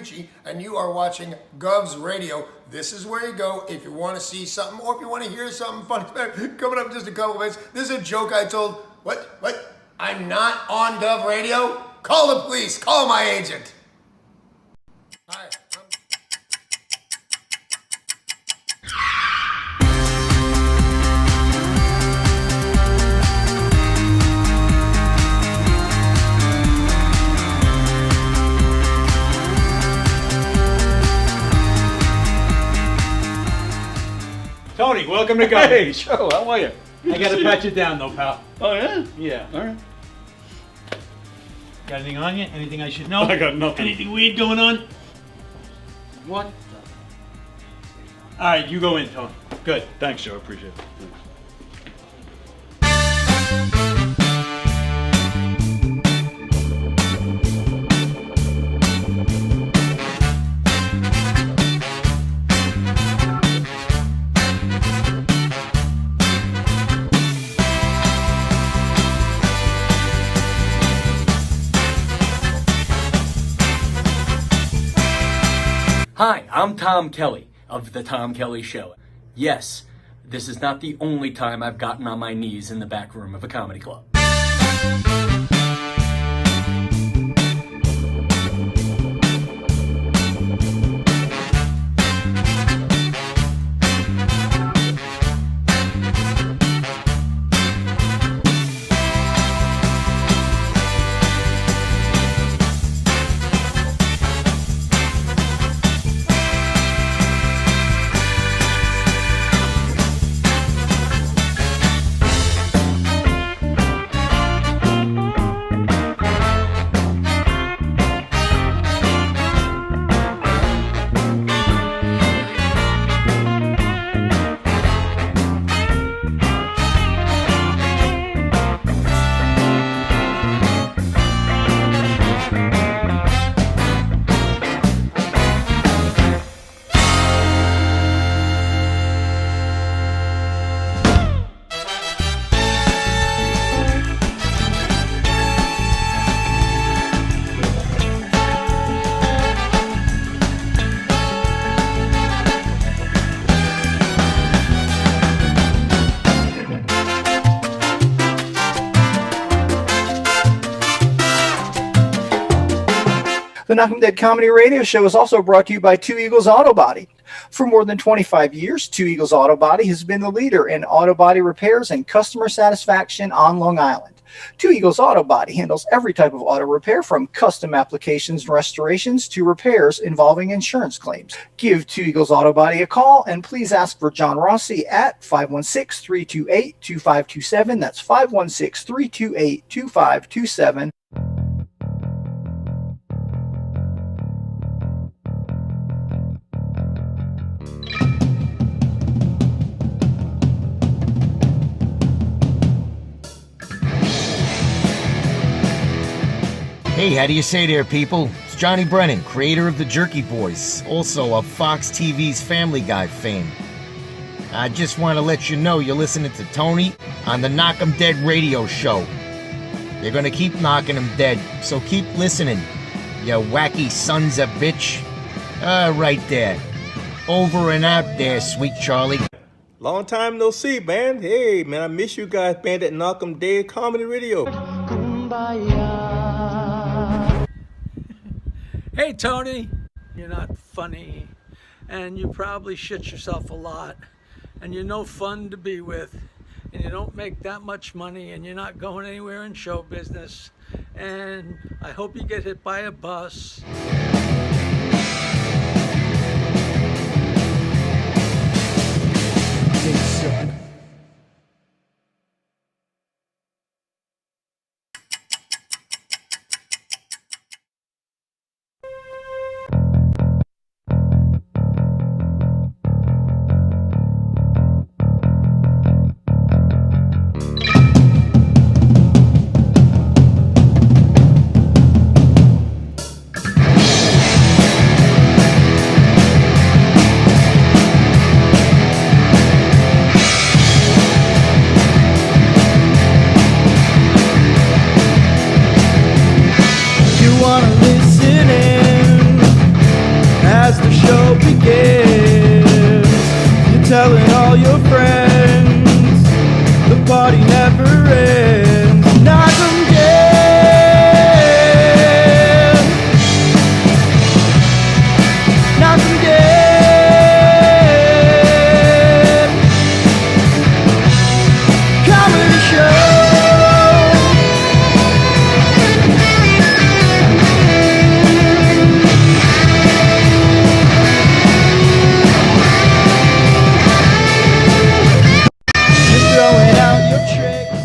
Gucci, and you are watching Gov's Radio. This is where you go if you want to see something or if you want to hear something funny. Coming up in just a couple minutes. This is a joke I told. What? I'm not on Gov Radio? Call the police. Call my agent. Hi. Tony, welcome to Go. Hey, Joe, how are you? I gotta pat you down though, pal. Oh, yeah? Yeah. All right. Got anything on you? Anything I should know? I got nothing. Anything weird going on? What? Alright, you go in, Tony. Good. Thanks, Joe. Appreciate it. Thanks. Hi, I'm Tom Kelly of The Tom Kelly Show. Yes, this is not the only time I've gotten on my knees in the back room of a comedy club. The Knockem Dead Comedy Radio Show is also brought to you by Two Eagles Auto Body. For more than 25 years, Two Eagles Auto Body has been the leader in auto body repairs and customer satisfaction on Long Island. Two Eagles Auto Body handles every type of auto repair, from custom applications and restorations to repairs involving insurance claims. Give Two Eagles Auto Body a call and please ask for John Rossi at 516-328-2527. That's 516-328-2527. Hey, how do you say there, people? It's Johnny Brennan, creator of the Jerky Boys, also of Fox TV's Family Guy fame. I just want to let you know you're listening to Tony on the Knockem Dead Radio Show. They're gonna keep knocking them dead, so keep listening, you wacky sons of bitch. Right there. Over and out there, sweet Charlie. Long time no see, man. Hey, man, I miss you guys, man, at Knockem Dead Comedy Radio. Hey, Tony, you're not funny, and you probably shit yourself a lot, and you're no fun to be with, and you don't make that much money, and you're not going anywhere in show business, and I hope you get hit by a bus. as the show begins. You're telling all your friends the party never ends. Knockem dead. Knockem dead. Comedy show. Throwing out your tricks.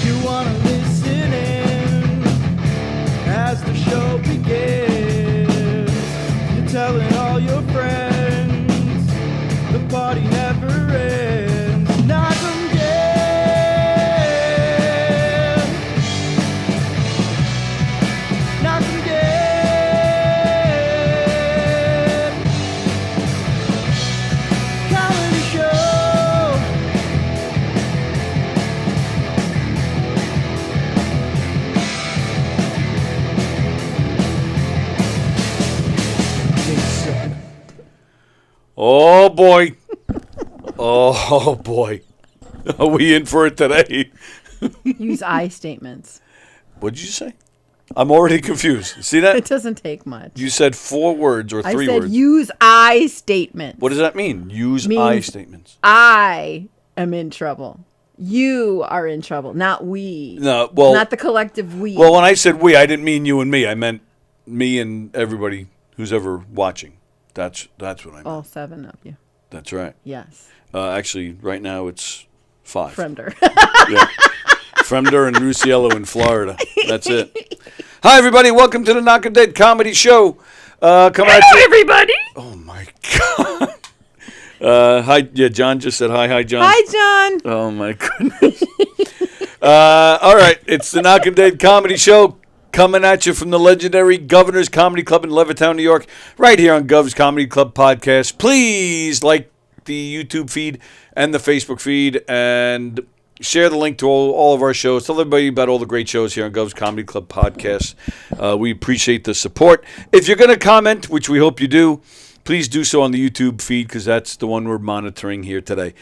You wanna listen in as the show begins. You're telling all your friends the party never ends. Knockem dead. Knockem dead. Comedy show. Oh boy. Oh boy. Are we in for it today? Use I statements. What did you say? I'm already confused. See It that? doesn't take much. You said 4 words or 3 I said words. use I statements. What does that mean? Use I Means statements. I am in trouble. You are in trouble, not we. No, well, not the collective we. Well, when I said we, I didn't mean you and me. I meant me and everybody who's ever watching. That's what I meant. All 7 of you. That's right. Yes. Actually, right now it's 5. Fremder. Yeah. Fremder and Rusiello in Florida. That's it. Hi, everybody. Welcome to the Knockem Dead Comedy Show. Coming at you. Everybody. Oh, my God. Hi. Yeah, John just said hi. Hi, John. Hi, John. Oh, my goodness. All right. It's the Knockem Dead Comedy Show. Coming at you from the legendary Governor's Comedy Club in Levittown, New York, right here on Gov's Comedy Club Podcast. Please like the YouTube feed and the Facebook feed and share the link to all of our shows. Tell everybody about all the great shows here on Gov's Comedy Club Podcast. We appreciate the support. If you're going to comment, which we hope you do, please do so on the YouTube feed because that's the one we're monitoring here today.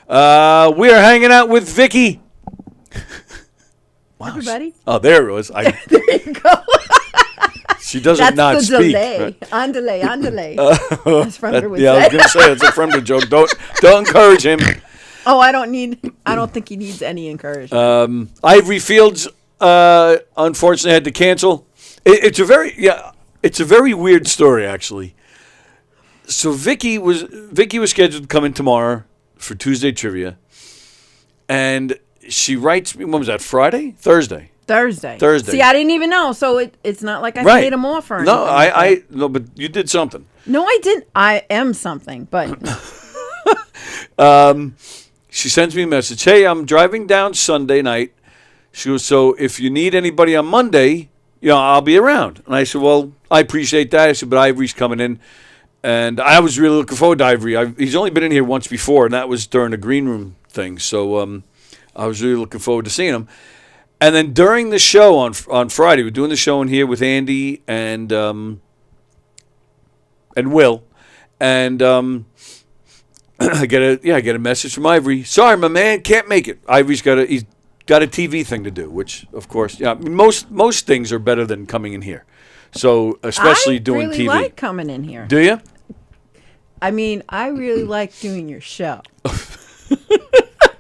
We are hanging out with Vikki. Wow. Everybody. Oh, there it was. There you go. She doesn't That's not the speak. delay. Right? Andele. As Fremder would Yeah, I say. was going to say it's a Fremder joke. Don't encourage him. Oh, I don't think he needs any encouragement. Ivory Fields, unfortunately, had to cancel. It's a very weird story, actually. So Vikki was scheduled to come in tomorrow for Tuesday trivia, and she writes me. When was that? Friday? Thursday. See, I didn't even know, so it's not like I paid him off or anything. No, no, but you did something. No, I didn't. I am something, but She sends me a message. Hey, I'm driving down Sunday night. She goes, so if you need anybody on Monday, I'll be around. And I said, well, I appreciate that. I said, but Ivory's coming in. And I was really looking forward to Ivory. He's only been in here once before, and that was during the green room thing. So I was really looking forward to seeing him. And then during the show on Friday, we're doing the show in here with Andy and Will. And I get a message from Ivory. Sorry, my man, can't make it. Ivory's got a TV thing to do, which of course, most things are better than coming in here. So especially doing TV. I really like coming in here. Do you? I mean, I really like doing your show.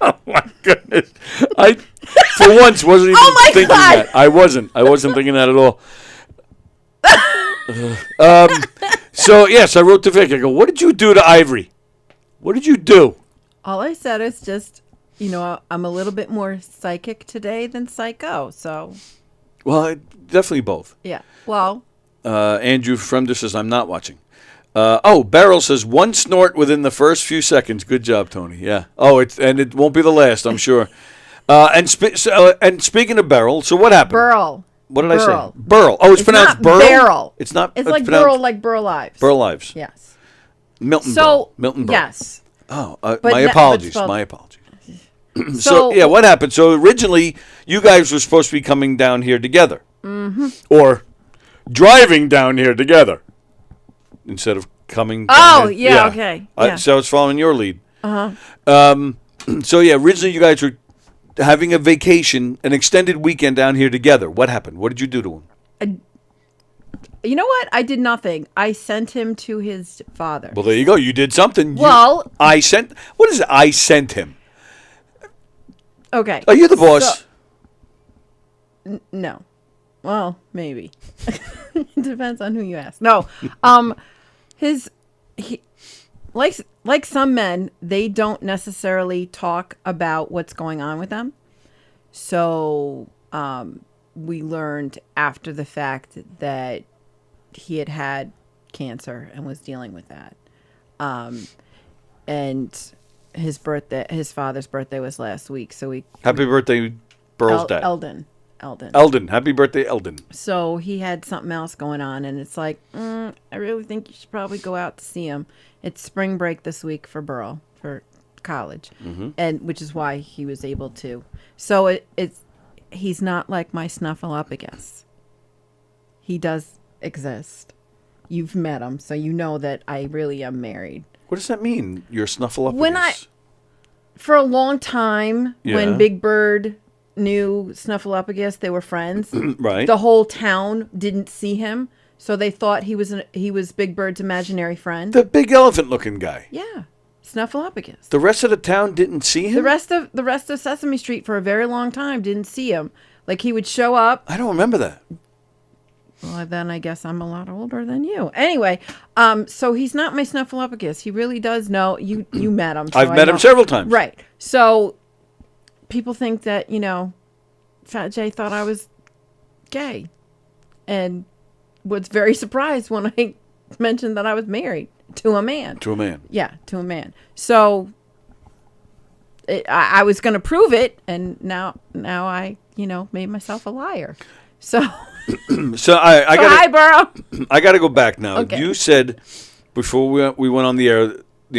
Oh my goodness! I for once wasn't even thinking that. I wasn't thinking that at all. So yes, I wrote to Vic. I go, what did you do to Ivory? What did you do? All I said is just, I'm a little bit more psychic today than psycho. So. Well, definitely both. Yeah. Well. Andrew Fremder says I'm not watching. Beryl says one snort within the first few seconds. Good job, Tony. Yeah. Oh, it won't be the last, I'm sure. And speaking of Beryl, so what happened? Burl. What did I say? Burl. Burl. Oh, it's pronounced not Burl? Beryl. It's not. It's like pronounced Burl, like Burl Ives. Burl Ives. Yes. Milton So Burl. Milton Burl. yes. Oh, But my that- apologies. but- My apologies. So yeah, what happened? So originally, you guys were supposed to be coming down here together, or driving down here together, instead of coming. Oh, down here. yeah, okay, yeah. So I was following your lead. So yeah, originally you guys were having a vacation, an extended weekend down here together. What happened? What did you do to him? You know what? I did nothing. I sent him to his father. Well, there you go. You did something. Well- I sent. What is it? I sent him. Okay. Are you the boss? So- no. Well, maybe. It depends on who you ask. No. Like some men, they don't necessarily talk about what's going on with them. So, we learned after the fact that he had cancer and was dealing with that. And his father's birthday was last week. So Happy birthday, Burl's dad. Eldon. Happy birthday, Eldon. So he had something else going on, and it's like, I really think you should probably go out to see him. It's spring break this week for Burl, for college, and which is why he was able to. So he's not like my snuffleupagus. He does exist. You've met him, so you know that I really am married. What does that mean? You're snuffleupagus. For a long time, Yeah. when Big Bird knew Snuffleupagus, they were friends. Right. The whole town didn't see him, so they thought he was Big Bird's imaginary friend. The big elephant-looking guy. Yeah, Snuffleupagus. The rest of the town didn't see him. The rest of Sesame Street for a very long time didn't see him. Like he would show up. I don't remember that. Well, then I guess I'm a lot older than you. Anyway, so he's not my Snuffleupagus. He really does know. You met him. So I've I met him know. several times. Right. So people think that, Fat Jay thought I was gay and was very surprised when I mentioned that I was married to a man. To a man. Yeah, to a man. So I was going to prove it, and now I, made myself a liar. So... So I got. Hi, Burrow. I got to go back now. Okay. You said before we went on the air,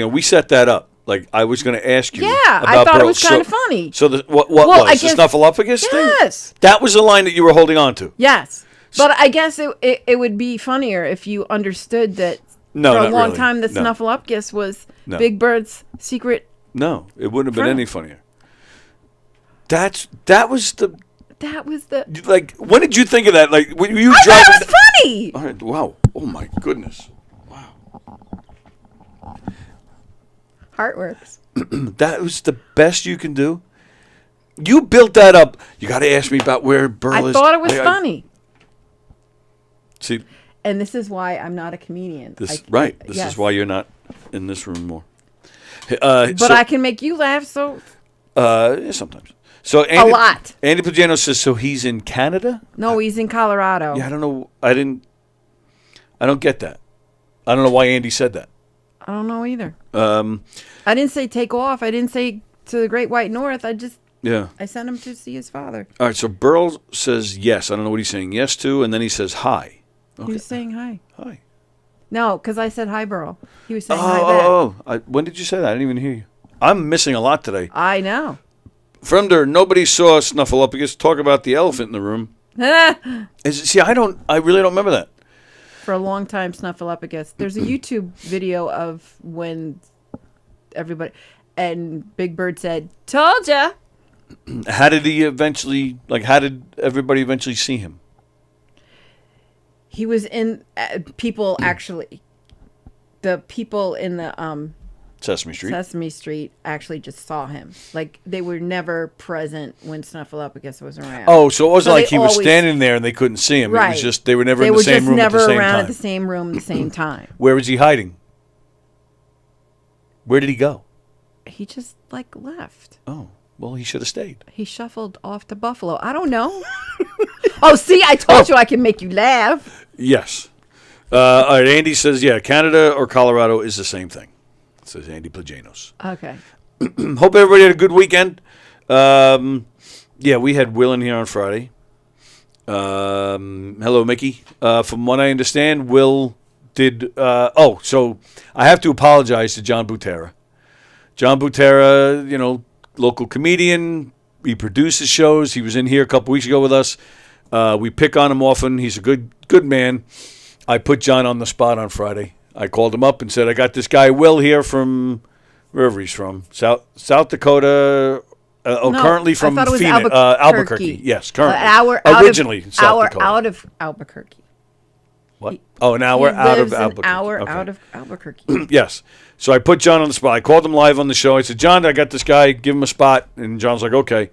we set that up. Like I was going to ask you. Yeah, about I thought Burl. it was kind of funny. So what Well, was I the guess- snuffleupagus thing? Yes. That was the line that you were holding on to. Yes. But I guess it would be funnier if you understood that No, for a not long really. time the No. Snuffleupagus was No. Big Bird's secret. No, it wouldn't have been Friend. any funnier. That was the. That was the... Like, when did you think of that? Like, when you I thought driving? it was funny! All right. Wow. Oh my goodness. Heart works. That was the best you can do. You built that up. You got to ask me about where Burl I is. thought it was funny. See, And this is why I'm not a comedian. this yes. is why you're not in this room more. But I can make you laugh, so... Yeah, sometimes. So Andy, lot. Andy Pagano says, so he's in Canada? No, he's in Colorado. Yeah, I don't know. I don't get that. I don't know why Andy said that. I don't know either. I didn't say take off. I didn't say to the Great White North. I sent him to see his father. All right, so Burl says yes. I don't know what he's saying yes to, and then he says hi. Okay. He was saying hi. Hi. No, because I said hi, Burl. He was saying hi back. When did you say that? I didn't even hear you. I'm missing a lot today. I know. From there, nobody saw Snuffleupagus. Talk about the elephant in the room. I really don't remember that. For a long time, Snuffleupagus. There's a YouTube video of when everybody and Big Bird said, "Told ya." How did he eventually? How did everybody eventually see him? He was in people actually. The people in the Sesame Street. Sesame Street actually just saw him. Like they were never present when Snuffleupagus was around. Oh, so it wasn't So like they he was always- standing there and they couldn't see him. It Right. was just they were never They in the were same just room at never the same around time. at the same room at the same time. Where was he hiding? Where did he go? He just left. Oh, well, he should have stayed. He shuffled off to Buffalo. I don't know. Oh, see, I told you I can make you laugh. Yes. All right, Andy says, yeah, Canada or Colorado is the same thing. Says Andy Plajanos. Okay. Hope everybody had a good weekend. Yeah, we had Will in here on Friday. Hello, Mickey. From what I understand, Will did. So I have to apologize to John Butera. John Butera, local comedian. He produces shows. He was in here a couple weeks ago with us. We pick on him often. He's a good man. I put John on the spot on Friday. I called him up and said, I got this guy, Will, here from wherever he's from, South Dakota. Currently from I thought it was Phoenix, Albuquerque. Yes, currently. Originally, South Dakota. Out of Albuquerque. What? Oh, an hour out of Albuquerque. An hour out of Albuquerque. Yes. So I put John on the spot. I called him live on the show. I said, John, I got this guy. Give him a spot. And John's like, okay.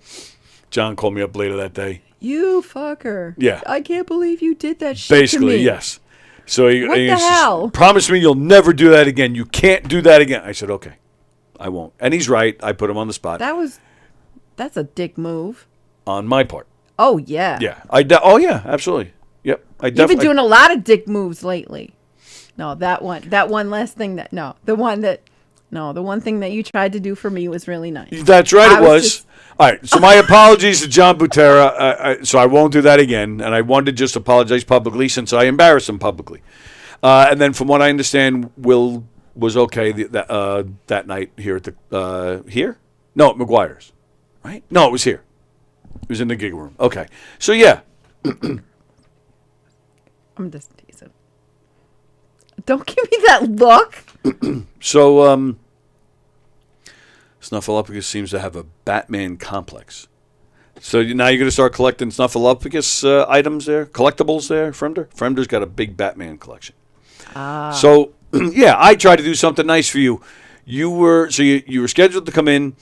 John called me up later that day. You fucker. Yeah. I can't believe you did that shit Basically, to me. yes. So he the hell? Promise me you'll never do that again. You can't do that again. I said, okay. I won't. And he's right. I put him on the spot. That's a dick move. On my part. Oh, yeah. Yeah. Yeah, absolutely. Yep. You've been doing a lot of dick moves lately. No, the one thing that you tried to do for me was really nice. That's right, it was. All right, so my apologies to John Butera. So I won't do that again. And I wanted to just apologize publicly since I embarrassed him publicly. And then from what I understand, Will was okay that night here at the here? No, at McGuire's. Right? No, it was here. It was in the gig room. Okay. So, yeah. I'm just teasing. Don't give me that look. So, Snuffleupagus seems to have a Batman complex. So now you're going to start collecting Snuffleupagus items there, collectibles there, Fremder? Fremder's got a big Batman collection. So, yeah, I tried to do something nice for you. You were scheduled to come in.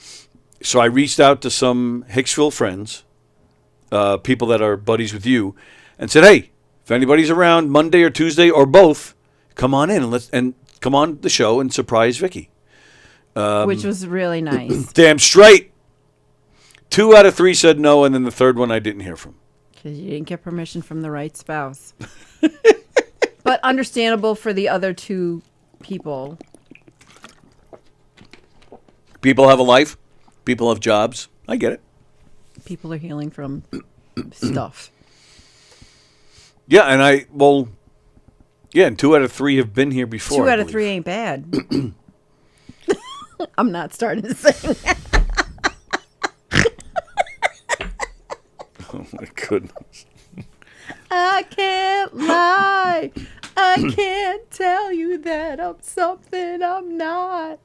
So I reached out to some Hicksville friends, people that are buddies with you, and said, "Hey, if anybody's around Monday or Tuesday or both, come on in and come on the show and surprise Vikki." Which was really nice. Damn straight. 2 out of 3 said no, and then the third one I didn't hear from. Because you didn't get permission from the right spouse. But understandable for the other 2 people. People have a life. People have jobs. I get it. People are healing from stuff. Yeah, and and 2 out of 3 have been here before. 2 out of 3 ain't bad. I'm not starting to sing. Oh, my goodness. I can't lie. I can't tell you that I'm something I'm not.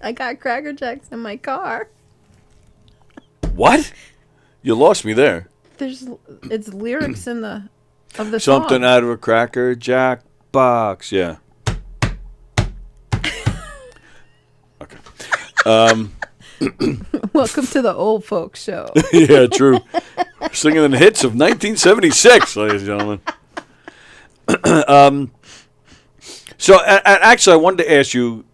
I got Cracker Jacks in my car. What? You lost me there. It's lyrics in the song. Something out of a Cracker Jack box. Yeah. Okay. Welcome to the old folks show. Yeah, true. Singing the hits of 1976, ladies and gentlemen. So, actually, I wanted to ask you.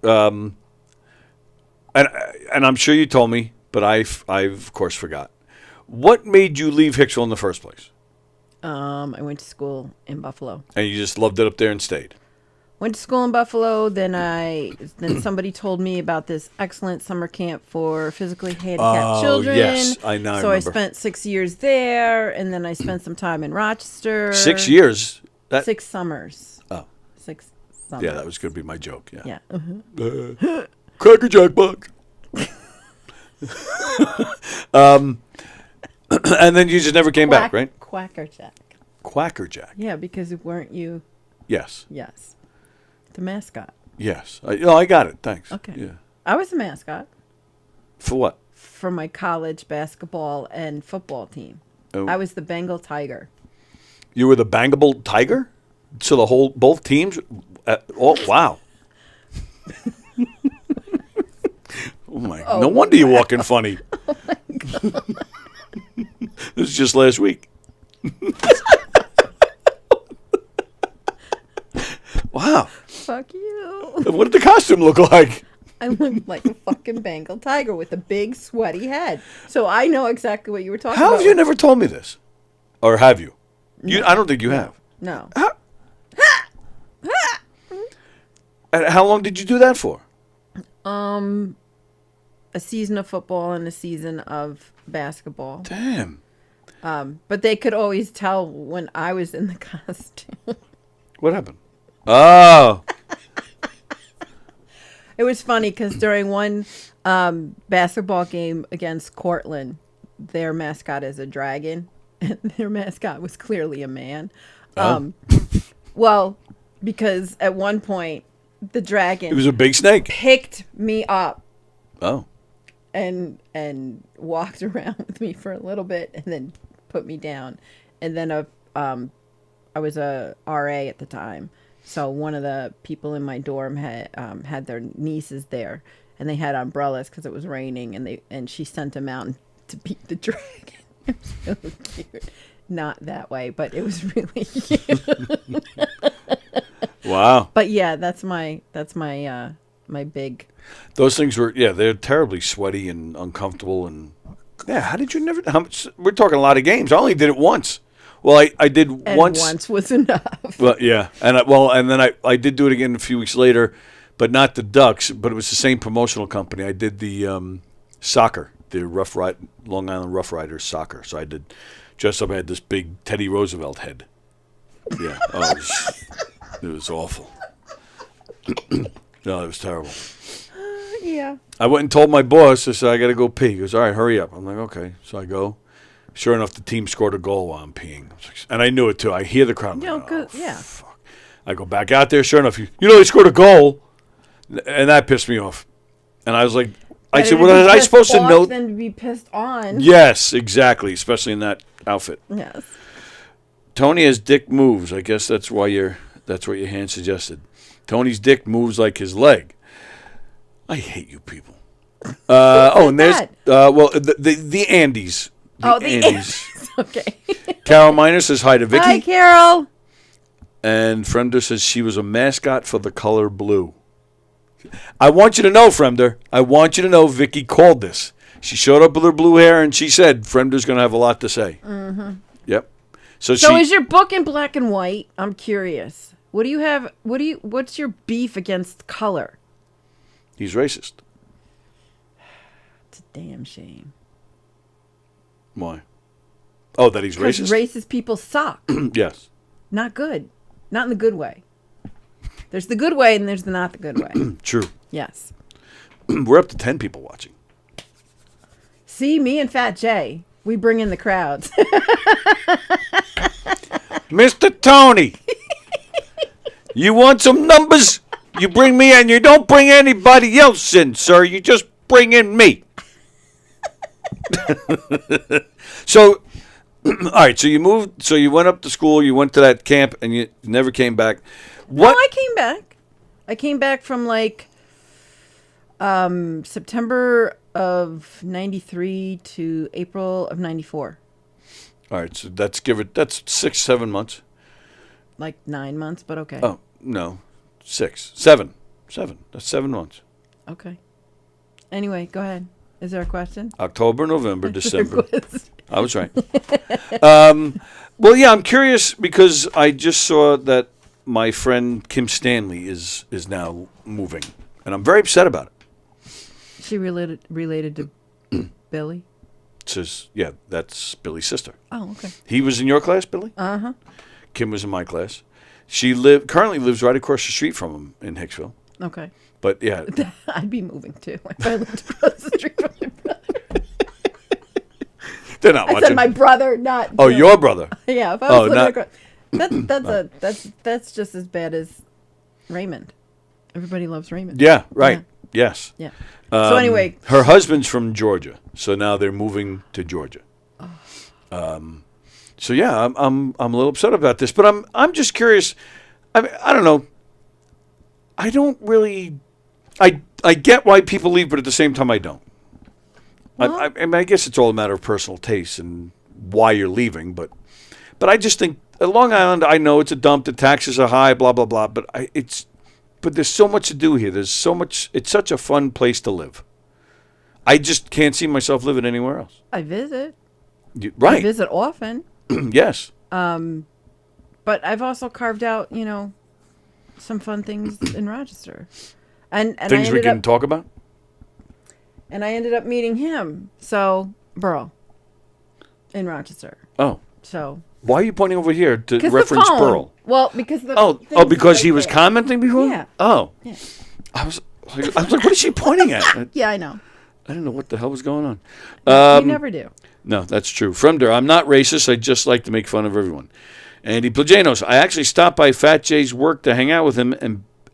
And I'm sure you told me, but I've of course forgot. What made you leave Hicksville in the first place? I went to school in Buffalo. And you just loved it up there and stayed? Went to school in Buffalo. Then somebody told me about this excellent summer camp for physically handicapped children. Yes, I remember. I spent 6 years there, and then I spent some time in Rochester. 6 years? 6 summers. Oh. 6 summers. Yeah, that was going to be my joke. Yeah. Yeah. Uh-huh. Cracker Jack box. And then you just never came back, right? Quacker Jack. Quacker Jack. Yeah, because weren't you? Yes. Yes. The mascot. Yes. I got it. Thanks. Okay. Yeah. I was the mascot. For what? For my college basketball and football team. Oh. I was the Bengal Tiger. You were the Bangable Tiger? So both teams? Wow. No wonder you're walking funny. Oh my God. This was just last week. Wow. Fuck you. What did the costume look like? I looked like a fucking Bengal tiger with a big sweaty head. So I know exactly what you were talking about. How have you never told me this? Or have you? No. I don't think you have. No. And how long did you do that for? a season of football and a season of basketball. Damn. But they could always tell when I was in the costume. What happened? Oh. It was funny because during one basketball game against Cortland, their mascot is a dragon, and their mascot was clearly a man. Well, because at one point, the dragon... It was a big snake. ...picked me up. Oh. And walked around with me for a little bit and then put me down. And then I was a RA at the time. So one of the people in my dorm had their nieces there, and they had umbrellas because it was raining, and she sent them out to beat the dragon. It was really cute. Not that way, but it was really cute. Wow. But yeah, that's my my big. Those things were they're terribly sweaty and uncomfortable, and how did you never? How much? We're talking a lot of games. I only did it once. Well, I did and once. Once was enough. Well, yeah, and then I did do it again a few weeks later, but not the Ducks. But it was the same promotional company. I did the soccer, the Long Island Rough Riders soccer. So I did dressed up. I had this big Teddy Roosevelt head. Yeah, it was awful. No, it was terrible. Yeah. I went and told my boss. I said I got to go pee. He goes, all right, hurry up. I'm like, okay. So I go. Sure enough, the team scored a goal while I'm peeing. And I knew it, too. I hear the crowd. Fuck. I go back out there. Sure enough, you know they scored a goal. And that pissed me off. And I was like, I said, what was I supposed to know? Than to be pissed on. Yes, exactly. Especially in that outfit. Yes. Tony has dick moves. I guess that's what your hand suggested. Tony's dick moves like his leg. I hate you people. And there's, the Andes. The Andes. Okay. Carol Miner says hi to Vikki. Hi, Carol. And Fremder says she was a mascot for the color blue. I want you to know, Fremder. I want you to know Vikki called this. She showed up with her blue hair, and she said Fremder's going to have a lot to say. Mm-hmm. Yep. So is your book in black and white? I'm curious. What do you have? What's your beef against color? He's racist. It's a damn shame. Why? Oh, that he's racist? Because racist people suck. Yes. Not good. Not in the good way. There's the good way and there's the not the good way. True. Yes. We're up to 10 people watching. See, me and Fat Jay, we bring in the crowds. Mr. Tony, you want some numbers? You bring me in. You don't bring anybody else in, sir. You just bring in me. So, all right. So you moved. So you went up to school. You went to that camp, and you never came back. What? No, I came back. I came back from September of '93 to April of '94. All right. So that's 6-7 months. 9 months, but okay. Oh no, 6, 7. That's 7 months. Okay. Anyway, go ahead. Is there a question? October, November, December. I was right. Well, yeah, I'm curious because I just saw that my friend Kim Stanley is now moving, and I'm very upset about it. She related to Billy? Says, yeah, that's Billy's sister. Oh, okay. He was in your class, Billy? Uh-huh. Kim was in my class. She currently lives right across the street from him in Hicksville. Okay. But yeah, I'd be moving too if I lived across the street from my brother. They're not watching. I said my brother, not. Oh, your brother. Yeah, if I was living across, that's just as bad as Raymond. Everybody loves Raymond. Yeah, right. Yeah. Yes. Yeah. So anyway, her husband's from Georgia, so now they're moving to Georgia. So yeah, I'm a little upset about this, but I'm just curious. I mean, I don't know. I don't really. I get why people leave, but at the same time, I don't. Well, I guess it's all a matter of personal taste and why you're leaving, but I just think Long Island. I know it's a dump. The taxes are high. Blah blah blah. But there's so much to do here. There's so much. It's such a fun place to live. I just can't see myself living anywhere else. I visit. Right. I visit often. Yes. But I've also carved out, some fun things in Rochester, and things we can talk about. and I ended up meeting him. So, Burl, in Rochester. Oh. So. Why are you pointing over here to 'Cause reference the phone. Burl? Well, because the because thing's he right was there. commenting before? Yeah. Oh. Yeah. I was like, what is she pointing at? Yeah, I know. I didn't know what the hell was going on. You never do. No, that's true. Fremder, I'm not racist. I just like to make fun of everyone. Andy Plajanos, I actually stopped by Fat Jay's work to hang out with him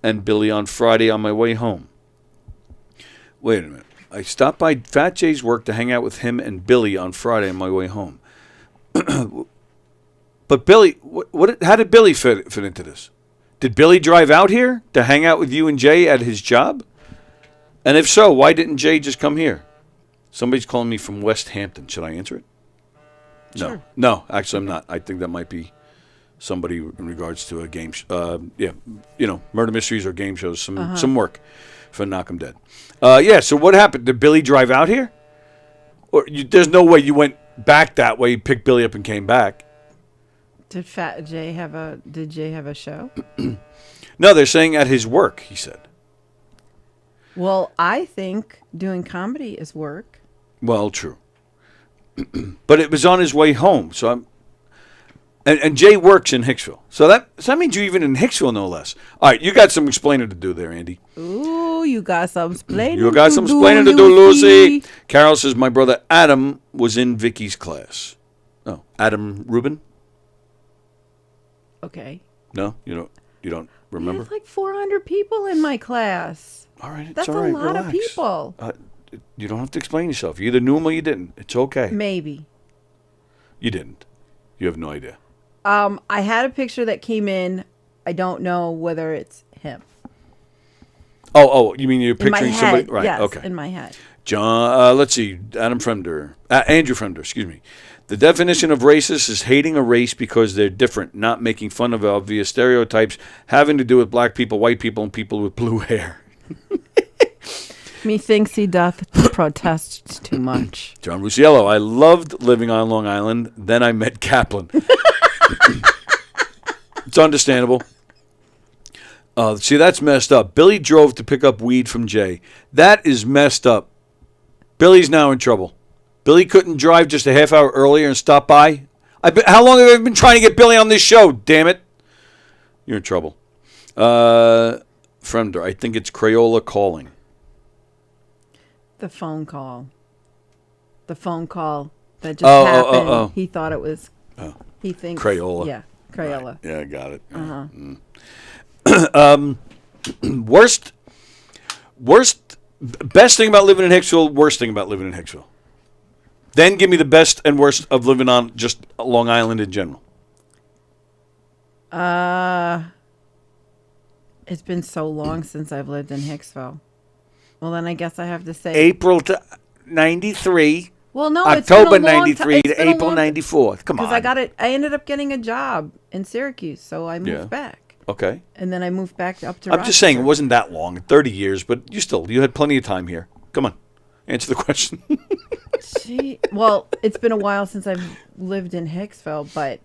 and Billy on Friday on my way home. Wait a minute. I stopped by Fat Jay's work to hang out with him and Billy on Friday on my way home. But Billy, how did Billy fit into this? Did Billy drive out here to hang out with you and Jay at his job? And if so, why didn't Jay just come here? Somebody's calling me from West Hampton. Should I answer it? Sure. No, actually I'm not. I think that might be somebody in regards to a game murder mysteries or game shows, some work for Knockem Dead. So what happened? Did Billy drive out here? Or there's no way you went back that way, picked Billy up and came back. Did Jay have a show? No, they're saying at his work, he said. Well, I think doing comedy is work. Well, true. But it was on his way home, so and Jay works in Hicksville. So that means you're even in Hicksville, no less. All right, you got some explaining to do there, Andy. Ooh, you got some explaining You got some explaining to do, Lucy. Carol says, my brother Adam was in Vicky's class. Oh, Adam Rubin? Okay. No, you don't remember? There's like 400 people in my class. All right, it's That's all right. a lot Relax. of people. You don't have to explain yourself. You either knew him or you didn't. It's okay. Maybe. You didn't. You have no idea. I had a picture that came in. I don't know whether it's him. Oh, you mean you're In my picturing head, somebody? Right, yes, okay. in my head. John, let's see, Andrew Fremder, excuse me. The definition of racist is hating a race because they're different, not making fun of obvious stereotypes having to do with black people, white people, and people with blue hair. Methinks he doth protest too much. John Rusiello, I loved living on Long Island. Then I met Kaplan. It's understandable. See, that's messed up. Billy drove to pick up weed from Jay. That is messed up. Billy's now in trouble. Billy couldn't drive just a half hour earlier and stop by. How long have I been trying to get Billy on this show? Damn it. You're in trouble. Fremder, I think it's Crayola calling. The phone call that just happened. He thought it was. He thinks Crayola. Yeah, Crayola. Right. Yeah, I got it. Best thing about living in Hicksville. Worst thing about living in Hicksville. Then give me the best and worst of living on just Long Island in general. It's been so long since I've lived in Hicksville. Well, then I guess I have to say April to 93. Well, no, October it's been a long 93 ti- to April 94. Come on. Because I ended up getting a job in Syracuse, so I moved back. Okay. And then I moved back up to I'm just saying it wasn't that long, 30 years, but you had plenty of time here. Come on. Answer the question. Well, it's been a while since I've lived in Hicksville, but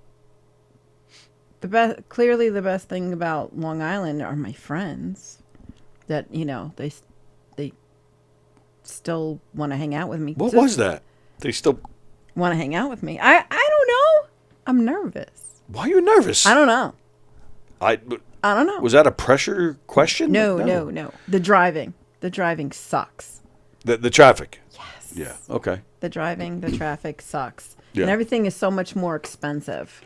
clearly the best thing about Long Island are my friends that, they still want to hang out with me. What was that? They still want to hang out with me. I don't know. I'm nervous. Why are you nervous? I don't know. I don't know. Was that a pressure question? No. The driving sucks. The traffic. Yes. Yeah. Okay. The traffic sucks. Yeah. And everything is so much more expensive.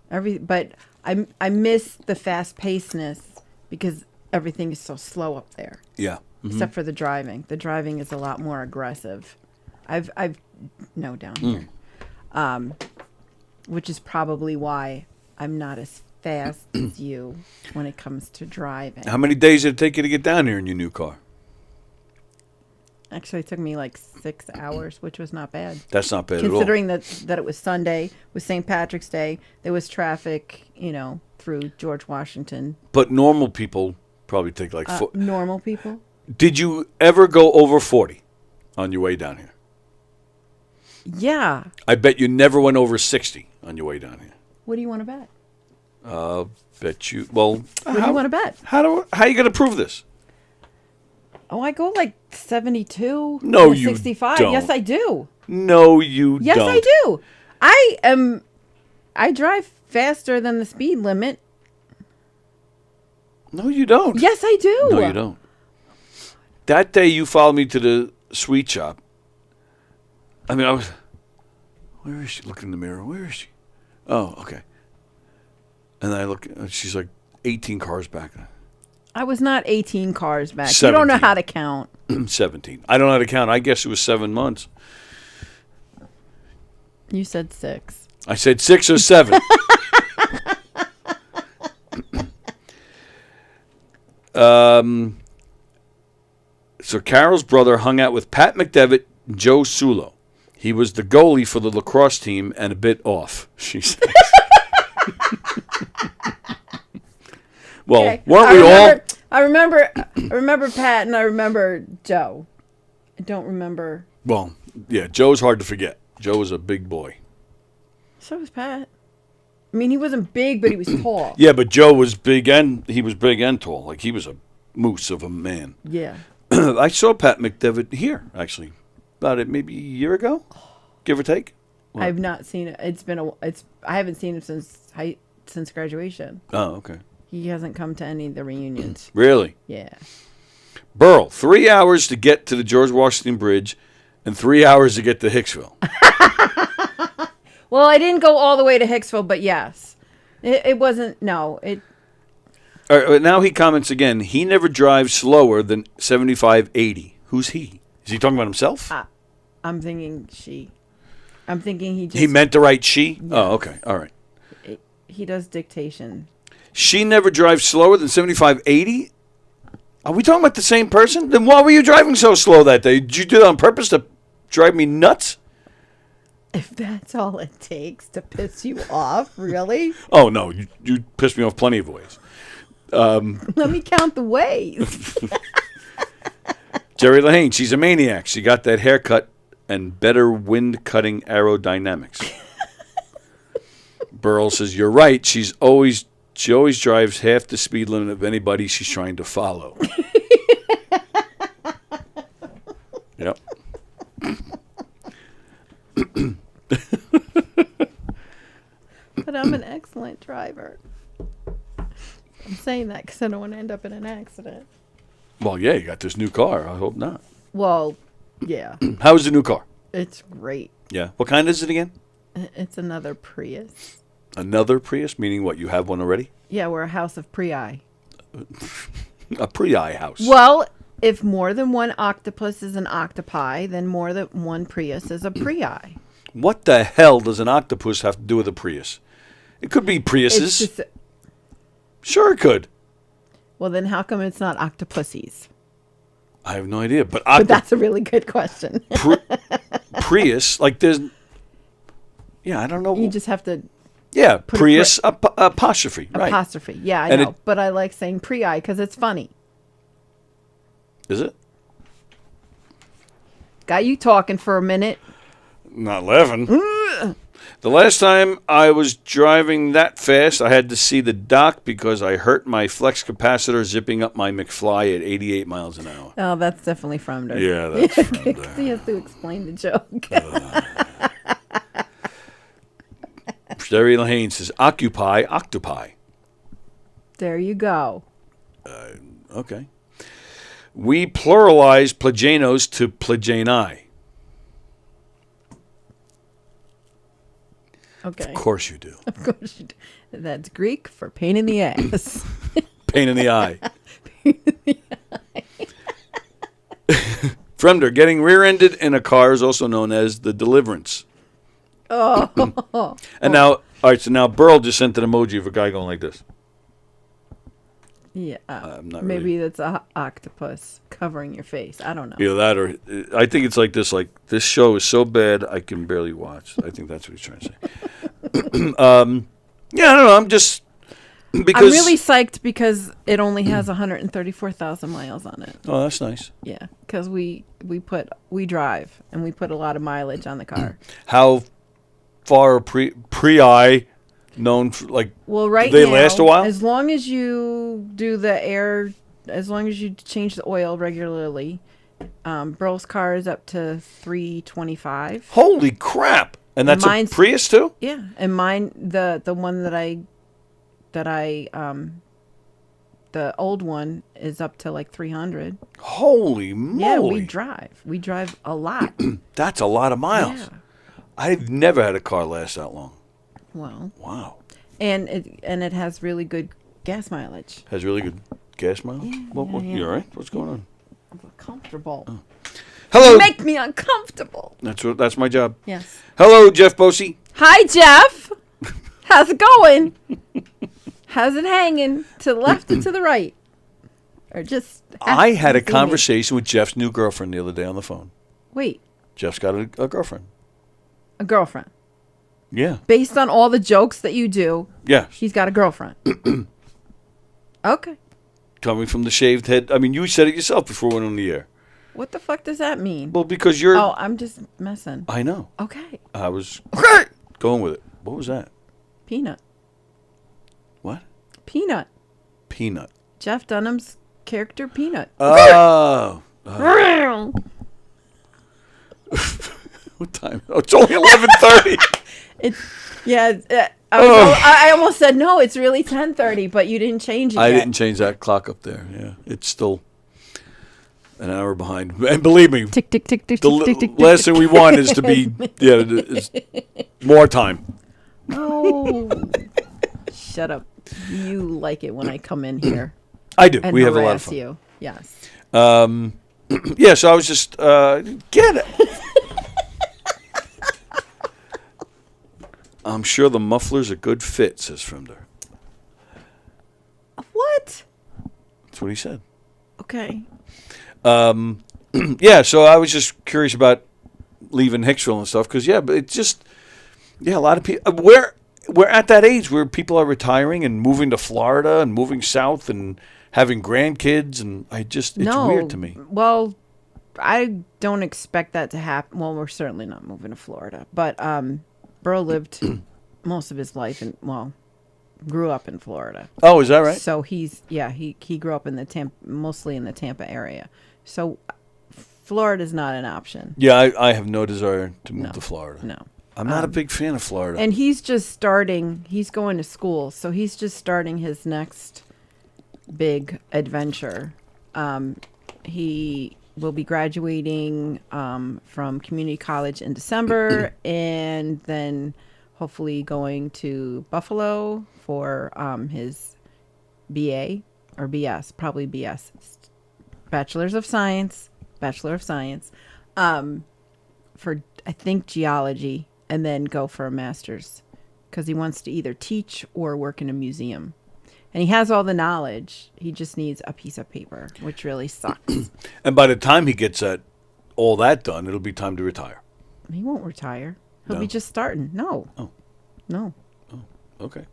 But I miss the fast pacedness because everything is so slow up there. Yeah. Mm-hmm. Except for the driving. The driving is a lot more aggressive. I've down here. Which is probably why I'm not as fast as you when it comes to driving. How many days did it take you to get down here in your new car? Actually, it took me like 6 hours, which was not bad. That's not bad at all. Considering that it was Sunday, was St. Patrick's Day, there was traffic, through George Washington. But normal people probably take like normal people? Did you ever go over 40 on your way down here? Yeah. I bet you never went over 60 on your way down here. What do you want to bet? Bet you. Well, what do you want to bet? How are you going to prove this? Oh, I go like 72. No, or you 65. don't. Yes, I do. No, you Yes, don't. I do. I drive faster than the speed limit. No, you don't. Yes, I do. No, you don't. That day you followed me to the sweet shop. I mean, I was... Where is she? Look in the mirror. Where is she? Oh, okay. And I look, she's like 18 cars back. I was not 18 cars back. 17. You don't know how to count. 17. I don't know how to count. I guess it was 7 months. You said 6. I said 6 or 7. So Carol's brother hung out with Pat McDevitt and Joe Sulo. He was the goalie for the lacrosse team and a bit off, she says. Well, Okay. weren't we all? I remember Pat and I remember Joe. I don't remember. Well, yeah, Joe's hard to forget. Joe was a big boy. So was Pat. I mean, he wasn't big, but he was tall. Yeah, but Joe was big and he was big and tall. Like he was a moose of a man. Yeah. I saw Pat McDevitt here, actually, about maybe a year ago, give or take. What? I've not seen it. I haven't seen him since graduation. Oh, okay. He hasn't come to any of the reunions. Really? Yeah. Burl, 3 hours to get to the George Washington Bridge and 3 hours to get to Hicksville. Well, I didn't go all the way to Hicksville, but yes. It wasn't, no. All right, now he comments again. He never drives slower than 75, 80. Who's he? Is he talking about himself? I'm thinking she. I'm thinking he just. He meant to write she? Yes. Oh, okay. All right. He does dictation. She never drives slower than 75, 80? Are we talking about the same person? Then why were you driving so slow that day? Did you do that on purpose to drive me nuts? If that's all it takes to piss you off, really? Oh, no. You pissed me off plenty of ways. Let me count the ways. Jerry Lahane, she's a maniac. She got that haircut and better wind-cutting aerodynamics. Burl says, you're right. She always drives half the speed limit of anybody she's trying to follow. Yep. But I'm an excellent driver. I'm saying that because I don't want to end up in an accident. Well, yeah, you got this new car. I hope not. Well, yeah. How's the new car? It's great. Yeah. What kind is it again? It's another Prius. Another Prius? Meaning what? You have one already? Yeah, we're a house of Prii. A Prii house. Well, if more than one octopus is an octopi, then more than one Prius is a Prii. What the hell does an octopus have to do with a Prius? It could be Priuses. Sure it could. Well, then how come it's not octopussies? I have no idea. But that's a really good question. Prius, like there's... Yeah, I don't know. You just have to... Yeah, Prius apostrophe. Right. Apostrophe. Yeah, I know. But I like saying Prii because it's funny. Is it? Got you talking for a minute. Not laughing. The last time I was driving that fast, I had to see the doc because I hurt my flex capacitor zipping up my McFly at 88 miles an hour. Oh, that's definitely from there. Yeah, that's from there. He has to explain the joke. Jerry Lahane says, occupy, octopi. There you go. Okay. We pluralize Plagianos to Plagani. Okay. Of course you do. Of course you do. That's Greek for pain in the ass. Pain in the eye. Pain in the eye. Fremder, getting rear-ended in a car is also known as the deliverance. Oh. And now, all right, so now Burl just sent an emoji of a guy going like this. Yeah. Not maybe really. that's a octopus covering your face. I don't know. Either that or I think it's like this, like, this show is so bad I can barely watch. I think that's what he's trying to say. Yeah, I don't know. I'm just... Because I'm really psyched because it only has 134,000 miles on it. Oh, that's nice. Yeah, because we drive and we put a lot of mileage on the car. How far pre-I known for, like? Well, right do they now, last a while? as long as you do the air as long as you change the oil regularly. Burl's car is up to $325. Holy crap! And that's a mine's- Prius too? Yeah, and mine, the one that I the old one is up to like 300. Holy moly! Yeah, we drive a lot. That's a lot of miles. Yeah. I've never had a car last that long. Well, Wow. and it has really good gas mileage. Has really good gas mileage? Yeah, yeah. You all right? What's going on? Comfortable. Hello. You make me uncomfortable. That's my job. Yes. Hello, Jeff Bosey. Hi, Jeff. How's it going? How's it hanging? To the left or to the right? Or just... I had a see me? conversation with Jeff's new girlfriend the other day on the phone. Wait, Jeff's got a girlfriend. a girlfriend. Yeah. Based on all the jokes that you do, Yeah. he's got a girlfriend. Okay. Coming from the shaved head. I mean, you said it yourself before we went on the air. What the fuck does that mean? Well, because you're... Oh, I'm just messing. I know. Okay. I was going with it. What was that? Peanut. What? Peanut. Peanut. Jeff Dunham's character, Peanut. Oh. What time? Oh, it's only 11:30. I almost said no. It's really 10:30, but you didn't change it. I yet. didn't change that clock up there. Yeah, it's still an hour behind. And believe me, Tick tick tick tick the tick tick tick. last thing we want is to be is more time. Oh, shut up! You like it when I come in here. I do. And We have a lot of harass fun. you. Yes. Yeah, so I was just get it. I'm sure the muffler's a good fit, says Frimder. What? That's what he said. Okay. Yeah, so I was just curious about leaving Hicksville and stuff because but it's just a lot of people. We're at that age where people are retiring and moving to Florida and moving south and having grandkids, and it's weird to me. Well, I don't expect that to happen. Well, we're certainly not moving to Florida, but Burl lived most of his life grew up in Florida. Oh, is that right? So he grew up in mostly in the Tampa area. So Florida's not an option. Yeah, I have no desire to move to Florida. No. I'm not a big fan of Florida. And he's just starting, he's going to school, so he's just starting his next big adventure. He will be graduating from community college in December and then hopefully going to Buffalo for his BA or BS, probably BS, Bachelor of Science, for I think geology, and then go for a master's because he wants to either teach or work in a museum. And he has all the knowledge. He just needs a piece of paper, which really sucks. And by the time he gets all that done, it'll be time to retire. He won't retire. He'll No? be just starting. No. Oh. No. Okay.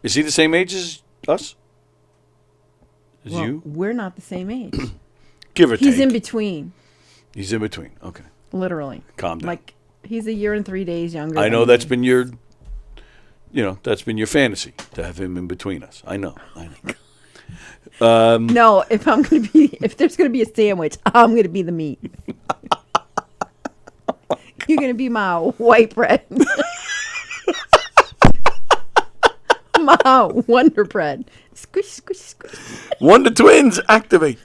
Is he the same age as us? As Well, you? we're not the same age. Give or take. He's in between, He's in between. Okay. literally. Calm down. Like, he's a year and 3 days younger. I know than that's me. been your, that's been your fantasy to have him in between us. I know. No, if there's gonna be a sandwich, I'm gonna be the meat. You're gonna be my white bread. My Wonder Bread. Squish, squish, squish. Wonder Twins, activate.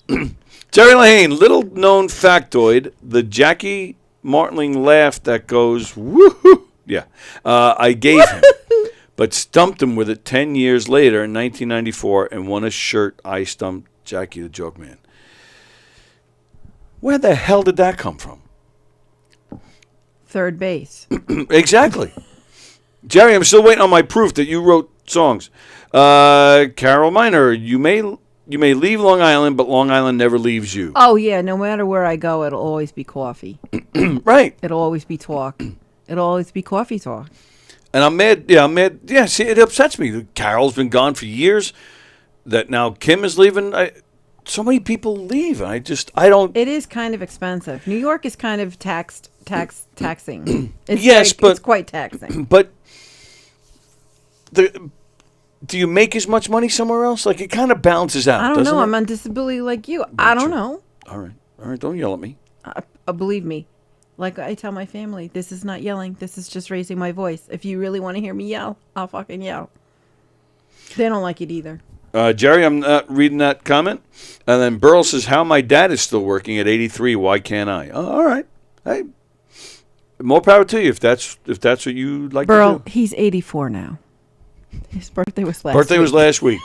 Jerry Lahane, little known factoid, the Jackie Martling laugh that goes, woohoo. Yeah. I gave him, but stumped him with it 10 years later in 1994 and won a shirt I stumped Jackie the Joke Man. Where the hell did that come from? Third base. Exactly. Jerry, I'm still waiting on my proof that you wrote songs. Carol Miner, you may leave Long Island, but Long Island never leaves you. Oh yeah, no matter where I go, it'll always be coffee. Right. It'll always be talk. It'll always be coffee talk. And I'm mad. Yeah, I'm mad. Yeah, see, it upsets me. Carol's been gone for years. That now Kim is leaving. So many people leave. I don't. It is kind of expensive. New York is kind of taxing. It's Yes, but it's quite taxing. But do you make as much money somewhere else? Like, it kind of balances out, I don't doesn't know. it? I'm on disability like you. I don't know. All right. Don't yell at me. Believe me. Like I tell my family, this is not yelling. This is just raising my voice. If you really want to hear me yell, I'll fucking yell. They don't like it either. Jerry, I'm not reading that comment. And then Burl says, how my dad is still working at 83. Why can't I? Oh, all right. Hey, more power to you if that's what you'd like Burl, to do. he's 84 now. His birthday was last Birthday week. was last week.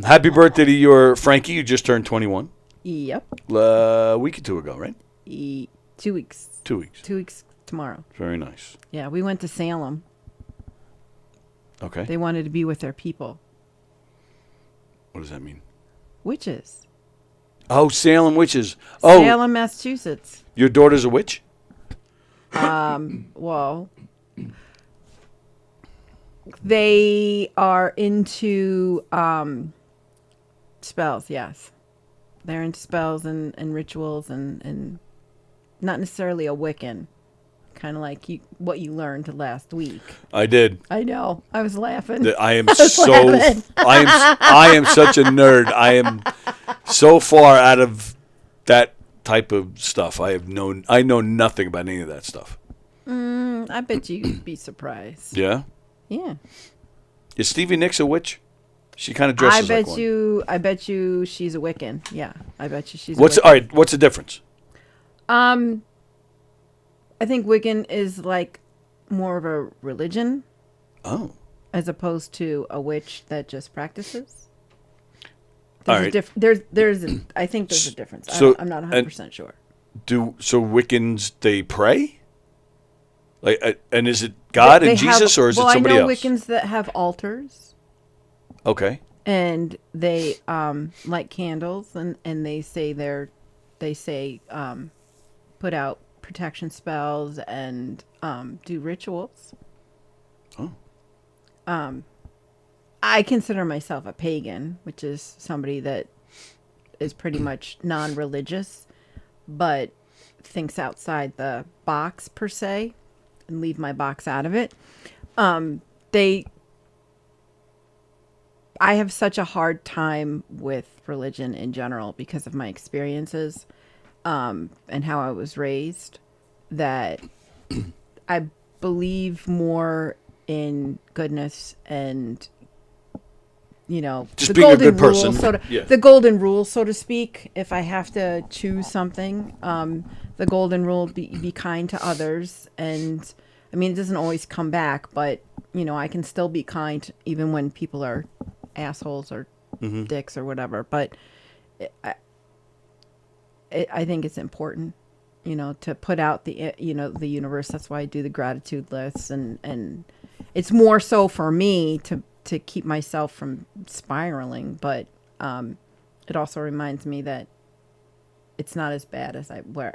Happy birthday to your Frankie. You just turned 21. Yep. A week or two ago, right? 2 weeks. 2 weeks. 2 weeks tomorrow. Very nice. Yeah, we went to Salem. Okay. They wanted to be with their people. What does that mean? Witches. Oh, Salem witches. Oh, Salem, Massachusetts. your daughter's a witch? Well, they are into spells, yes. They're into spells and rituals and not necessarily a Wiccan. Kind of like what you learned last week. I did. I know. I was laughing. I am laughing. I am such a nerd. I am so far out of that type of stuff. I know nothing about any of that stuff. I bet you'd be surprised. Yeah? Yeah. Is Stevie Nicks a witch? She kind of dresses like one. I bet you she's a Wiccan. Yeah. I bet you she's a What's Wiccan. all right, what's the difference? I think Wiccan is like more of a religion. Oh. As opposed to a witch that just practices. All There's right. I think there's a difference. So- I'm not 100% sure. So Wiccans, they pray? Like, and is it God and Jesus, or is it somebody I know else? Wiccans that have altars. Okay. And they light candles and they say put out protection spells and do rituals. Oh. I consider myself a pagan, which is somebody that is pretty much non-religious, but thinks outside the box per se, and leave my box out of it. I have such a hard time with religion in general because of my experiences and how I was raised, that I believe more in goodness and, just being a good person. The golden rule, so to speak. If I have to choose something, the golden rule, be kind to others. And I mean, it doesn't always come back, but I can still be kind even when people are assholes or dicks or whatever. But I think it's important, to put out the universe. That's why I do the gratitude lists, and it's more so for me to keep myself from spiraling. But it also reminds me that it's not as bad as where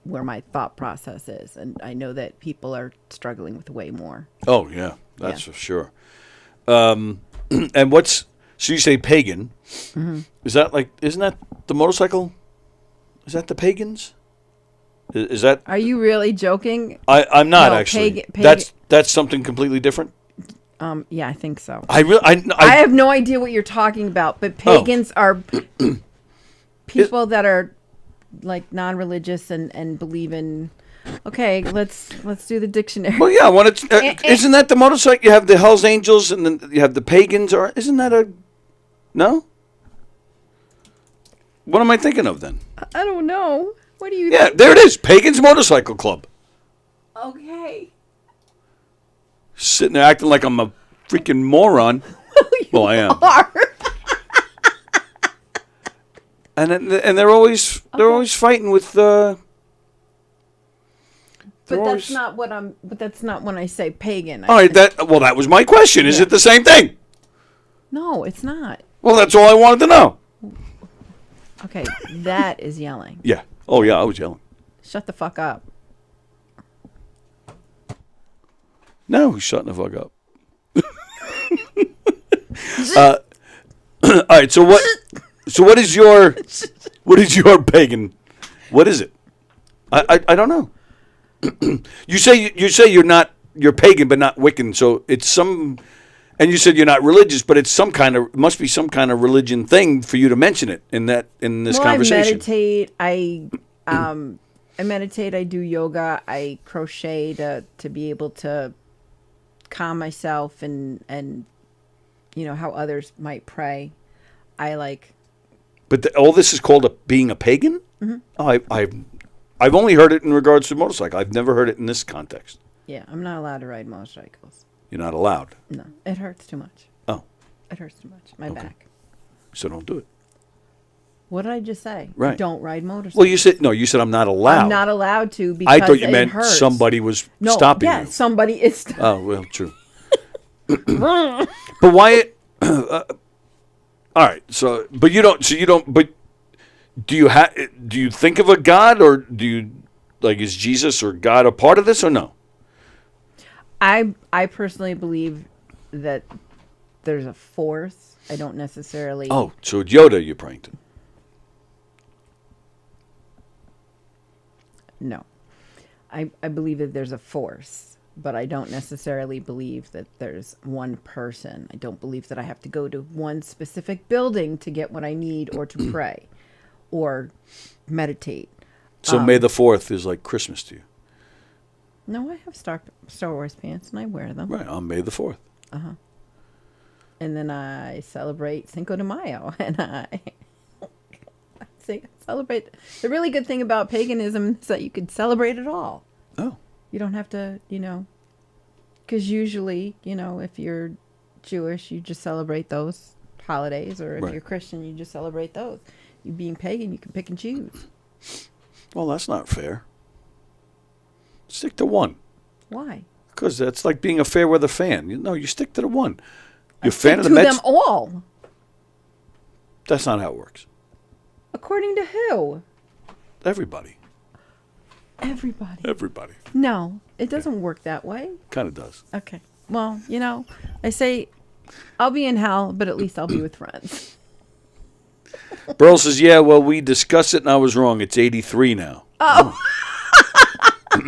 my thought process is, and I know that people are struggling with way more. Oh yeah, that's for sure. And so you say pagan? Mm-hmm. Isn't that the motorcycle? Is that the pagans? Is that? Are you really joking? I'm not No, actually. pagan. That's something completely different. Yeah, I think so. I have no idea what you're talking about, but pagans are people that are like non-religious and believe in. Okay, let's do the dictionary. Well, yeah. Isn't that the motorcycle? You have the Hell's Angels, and then you have the pagans. Or isn't that a? No. What am I thinking of then? I don't know. What do you? Yeah, there it is. Pagans Motorcycle Club. Okay. Sitting there acting like I'm a freaking moron. Well, I am. And they're always fighting with. But that's not what I'm. But that's not when I say pagan. All right. That was my question. Is it the same thing? No, it's not. Well, that's all I wanted to know. Okay, that is yelling. Yeah. Oh yeah, I was yelling. Shut the fuck up. No, he's shutting the fuck up. All right. So what? So what is your pagan? What is it? I don't know. You say you're pagan but not Wiccan. So it's some And you said you're not religious, but it's must be some kind of religion thing for you to mention it in this conversation. I meditate. I do yoga. I crochet to be able to calm myself and how others might pray. But all this is called being a pagan? Mm-hmm. Oh, I've only heard it in regards to motorcycle. I've never heard it in this context. Yeah, I'm not allowed to ride motorcycles. You're not allowed? No, it hurts too much. Oh. It hurts too much. My back. So don't do it. What did I just say? Right. Don't ride motorcycles. Well, you said I'm not allowed. I'm not allowed to because I thought you meant hurts. somebody was stopping you. Yeah, somebody is. Oh, well, true. But why? All right. So, but you don't. So you don't. But do you think of a God, or do you is Jesus or God a part of this, or no? I personally believe that there's a force. I don't necessarily. Oh, so it's Yoda you're praying to? No, I believe that there's a force, but I don't necessarily believe that there's one person. I don't believe that I have to go to one specific building to get what I need, or to pray, or meditate. So May the 4th is like Christmas to you? No, I have Star Wars pants, and I wear them. Right, on May the 4th. Uh-huh. And then I celebrate Cinco de Mayo, and I celebrate. The really good thing about paganism is that you could celebrate it all. Oh. You don't have to, because usually, if you're Jewish, you just celebrate those holidays, or if you're Christian, you just celebrate those. You being pagan, you can pick and choose. Well, that's not fair. Stick to one. Why? Because that's like being a fair weather fan. You stick to the one. You're a fan of the to Mets. them all. That's not how it works. According to who? Everybody. Everybody. No, it doesn't work that way. Kind of does. Okay. Well, I say I'll be in hell, but at least I'll be with friends. Burl says, yeah, well, we discussed it and I was wrong. It's 83 now. Oh.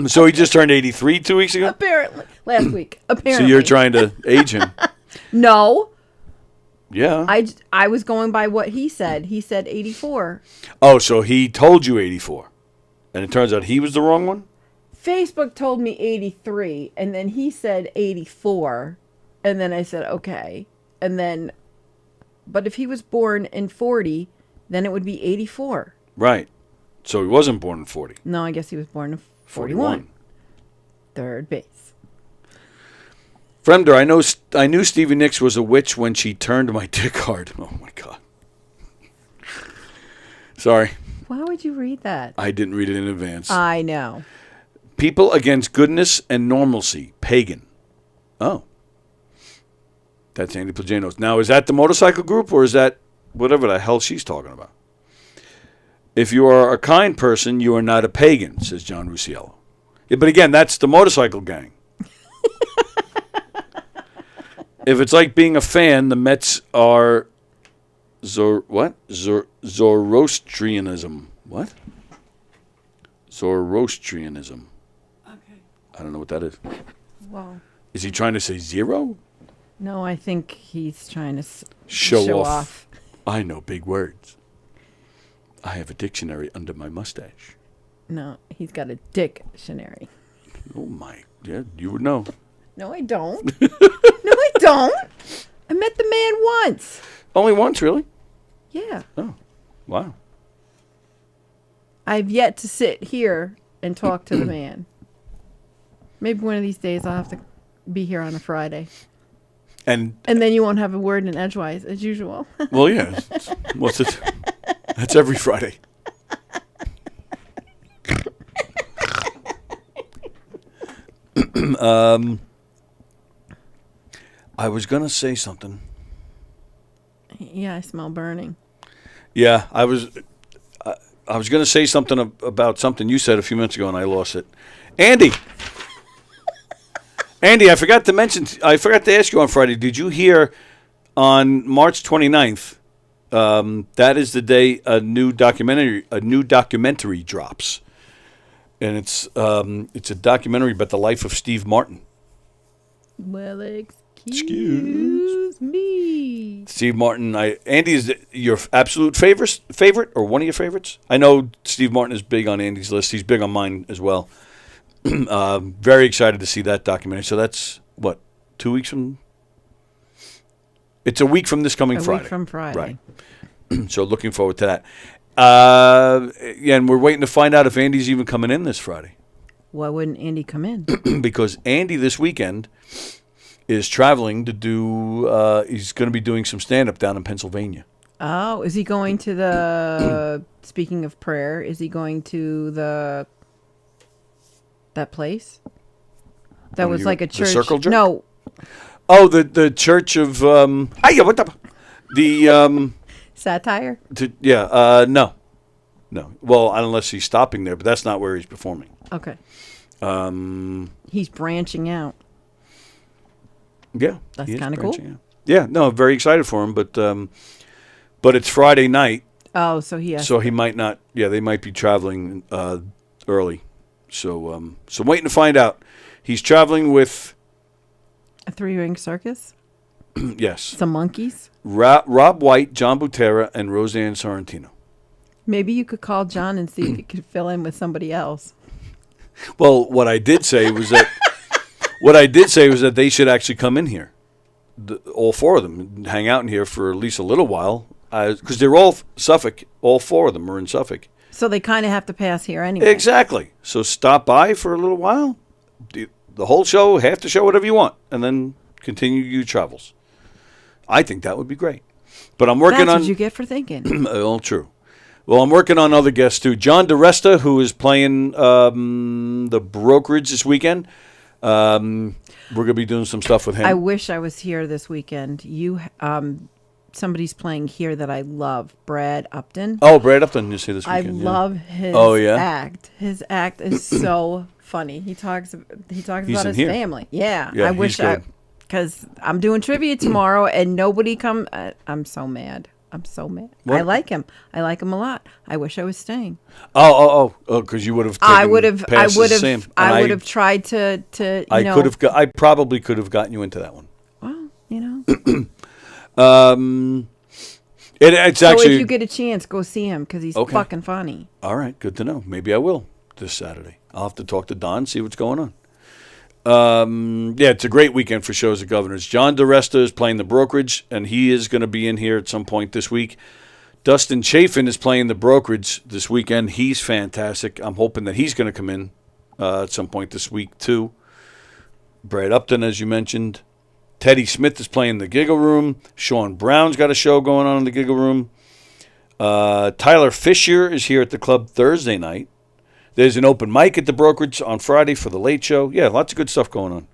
So he just turned 83 2 weeks ago? Apparently. Last week. Apparently. So you're trying to age him. No. Yeah. I was going by what he said. He said 84. Oh, so he told you 84. And it turns out he was the wrong one? Facebook told me 83, and then he said 84. And then I said, okay. And then, but if he was born in 40, then it would be 84. Right. So he wasn't born in 40. No, I guess he was born in 41. Third base. Fremder, I knew Stevie Nicks was a witch when she turned my dick hard. Oh, my God. Sorry. Why would you read that? I didn't read it in advance. I know. People against goodness and normalcy. Pagan. Oh. That's Andy Plajanos. Now, is that the motorcycle group, or is that whatever the hell she's talking about? If you are a kind person, you are not a pagan, says John Rusiello. Yeah, but again, that's the motorcycle gang. If it's like being a fan, the Mets are Zoroastrianism. What? Zoroastrianism. Okay. I don't know what that is. Well. Is he trying to say zero? No, I think he's trying to show off. I know big words. I have a dictionary under my mustache. No, he's got a dictionary. Oh, my. Yeah, you would know. No, I don't. No, I don't. I met the man once. Only once, really? Yeah. Oh, wow. I've yet to sit here and talk to the man. Maybe one of these days I'll have to be here on a Friday. And then you won't have a word in edgewise as usual. Well, yeah. What's it? That's every Friday. I was going to say something. Yeah, I smell burning. Yeah, I was going to say something about something you said a few minutes ago, and I lost it. Andy, I forgot to ask you on Friday. Did you hear on March 29th? That is the day a new documentary drops, and it's a documentary about the life of Steve Martin. Well, excuse Excuse me. Steve Martin, Andy is your absolute favorite or one of your favorites? I know Steve Martin is big on Andy's list. He's big on mine as well. Very excited to see that documentary. So that's, what, 2 weeks from? It's a week from this coming Friday. A week from Friday. Right. So looking forward to that. Yeah, and we're waiting to find out if Andy's even coming in this Friday. Why wouldn't Andy come in? Because Andy this weekend is traveling to do, he's going to be doing some stand-up down in Pennsylvania. Oh, is he going to the, speaking of prayer, is he going to that place? That was like a church. The Circle Jerk? No. Oh, the church of, what the, Satire? No. Well, unless he's stopping there, but that's not where he's performing. Okay. He's branching out. Yeah. That's kind of cool. Out. Yeah, no, very excited for him, but it's Friday night. Oh, so he has So he might not, they might be traveling early. So waiting to find out. He's traveling with a 3-ring circus? Yes. Some monkeys? Rob White, John Butera, and Roseanne Sorrentino. Maybe you could call John and see if he could fill in with somebody else. Well, what I did say was that they should actually come in here, all four of them, hang out in here for at least a little while, because they're all Suffolk. All four of them are in Suffolk. So they kind of have to pass here anyway. Exactly. So stop by for a little while, the whole show, half the show, whatever you want, and then continue your travels. I think that would be great. But I'm working on. That's what you get for thinking. All true. Well, I'm working on other guests too. John DeResta, who is playing the Brokerage this weekend. We're going to be doing some stuff with him. I wish I was here this weekend. Somebody's playing here that I love, Brad Upton. Oh, Brad Upton is here this weekend. I love his act. His act is so funny. He talks about his family. Yeah, I wish because I'm doing trivia tomorrow and nobody come. I'm so mad. What? I like him. I like him a lot. I wish I was staying. Oh, because you would have. I would have tried to. I probably could have gotten you into that one. Well, it's so actually. if you get a chance, go see him because he's fucking funny. All right, good to know. Maybe I will this Saturday. I'll have to talk to Don, see what's going on. It's a great weekend for shows at Governors. John DeResta is playing the Brokerage, and he is going to be in here at some point this week. Dustin Chafin is playing the Brokerage this weekend. He's fantastic. I'm hoping that he's going to come in at some point this week, too. Brad Upton, as you mentioned. Teddy Smith is playing the Giggle Room. Sean Brown's got a show going on in the Giggle Room. Tyler Fisher is here at the club Thursday night. There's an open mic at the Brokerage on Friday for the Late Show. Yeah, lots of good stuff going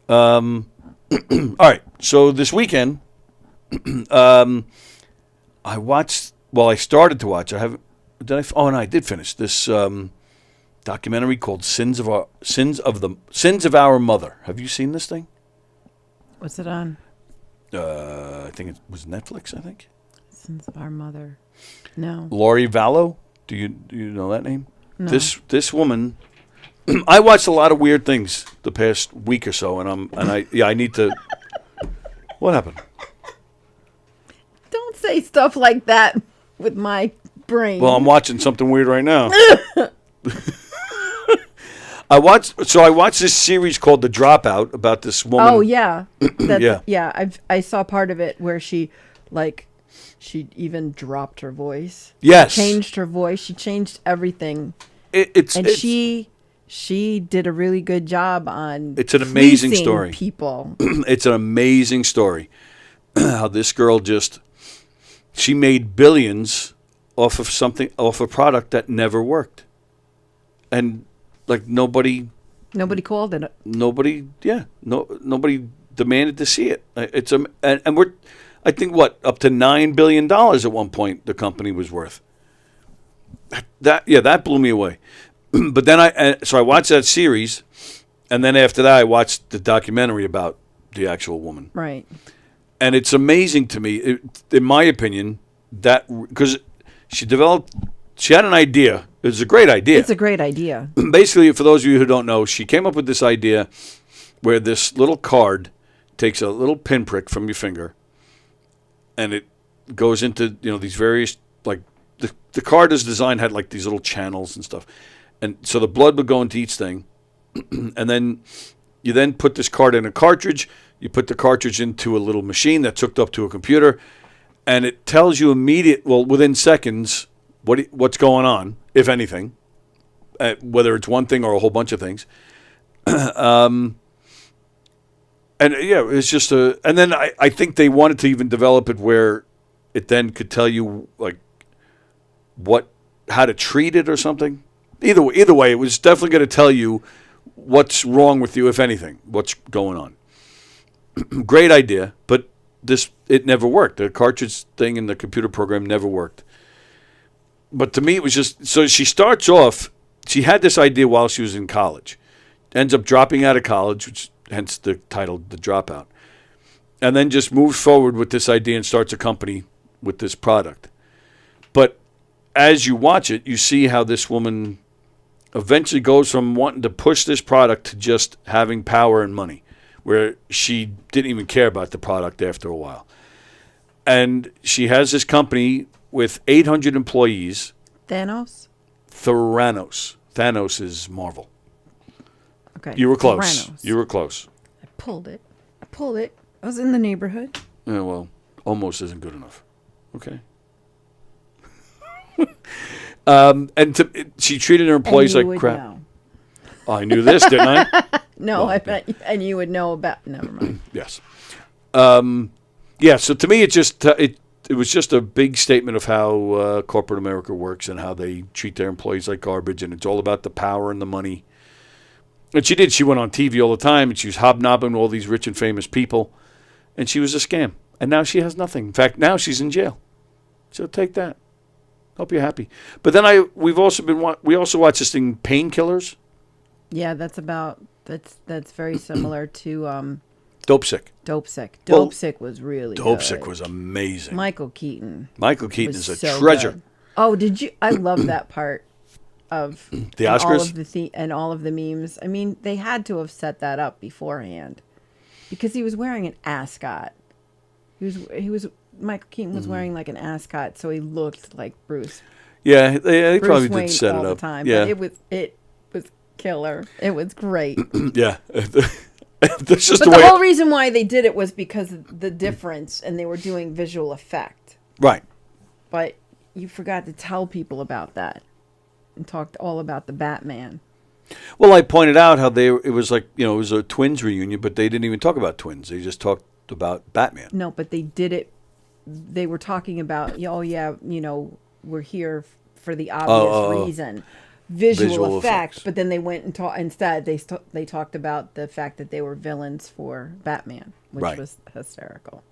on. All right, so this weekend, I started to watch. I did finish this documentary called Sins of Our Mother. Have you seen this thing? What's it on? I think it was Netflix. I think. Sins of Our Mother. No. Lori Vallow. Do you know that name? No. This woman, I watched a lot of weird things the past week or so, I need to. What happened? Don't say stuff like that with my brain. Well, I'm watching something weird right now. I watched this series called The Dropout about this woman. Oh yeah, yeah. I saw part of it where she even dropped her voice. Yes. She changed her voice. She changed everything. She did a really good job on. It's an amazing story. People. It's an amazing story. How this girl she made billions off of a product that never worked, and like nobody called it. Nobody demanded to see it. And we're. I think up to $9 billion at one point the company was worth. That blew me away. But then I watched that series, and then after that I watched the documentary about the actual woman. Right. And it's amazing to me, in my opinion, that because she had an idea. It was a great idea. It's a great idea. Basically, for those of you who don't know, she came up with this idea where this little card takes a little pinprick from your finger, and it goes into these various the card is designed had like these little channels and stuff, and so the blood would go into each thing, and then you put this card in a cartridge. You put the cartridge into a little machine that's hooked up to a computer, and it tells you within seconds what's going on, if anything, whether it's one thing or a whole bunch of things. And yeah, it's just and then I think they wanted to even develop it where it then could tell you like how to treat it or something. Either way, it was definitely going to tell you what's wrong with you, if anything, what's going on. Great idea, but it never worked. The cartridge thing in the computer program never worked. But to me, it was just so she starts off. She had this idea while she was in college, ends up dropping out of college, which hence the title, The Dropout, and then just moves forward with this idea and starts a company with this product. But as you watch it, you see how this woman eventually goes from wanting to push this product to just having power and money, where she didn't even care about the product after a while. And she has this company with 800 employees. Thanos? Thanos is Marvel. Okay. You were close. Theranos. You were close. I pulled it. I was in the neighborhood. Yeah, well, almost isn't good enough. Okay. She treated her employees like crap. Know. Oh, I knew this, didn't I? No, I bet, and you would know about. Never mind. Yes. Yeah. So to me, it was just a big statement of how corporate America works and how they treat their employees like garbage, and it's all about the power and the money. And she did. She went on TV all the time, and she was hobnobbing with all these rich and famous people, and she was a scam. And now she has nothing. In fact, now she's in jail. So take that. Hope you're happy. But then we also watched this thing, Painkillers. Yeah, that's very similar to Dope Sick. Dope Sick. Well, Dope Sick was really Dope good. Sick was amazing. Michael Keaton. Michael Keaton is a so treasure. Good. Oh, did you? I love that part of the Oscars and all of the memes. I mean, they had to have set that up beforehand because he was wearing an ascot. Michael Keaton was wearing like an ascot, so he looked like Bruce. Yeah, they probably Wayne did set all it up. The time, yeah, but it was killer. It was great. Yeah. That's just but the the whole reason why they did it was because of the difference, and they were doing visual effect. Right. But you forgot to tell people about that, and talked all about the Batman. Well, I pointed out how it was like, it was a twins reunion, but they didn't even talk about twins. They just talked about Batman. No, but they did it. They were talking about, oh yeah, we're here for the obvious reason. Visual effects. But then they went and instead they talked about the fact that they were villains for Batman, which was hysterical.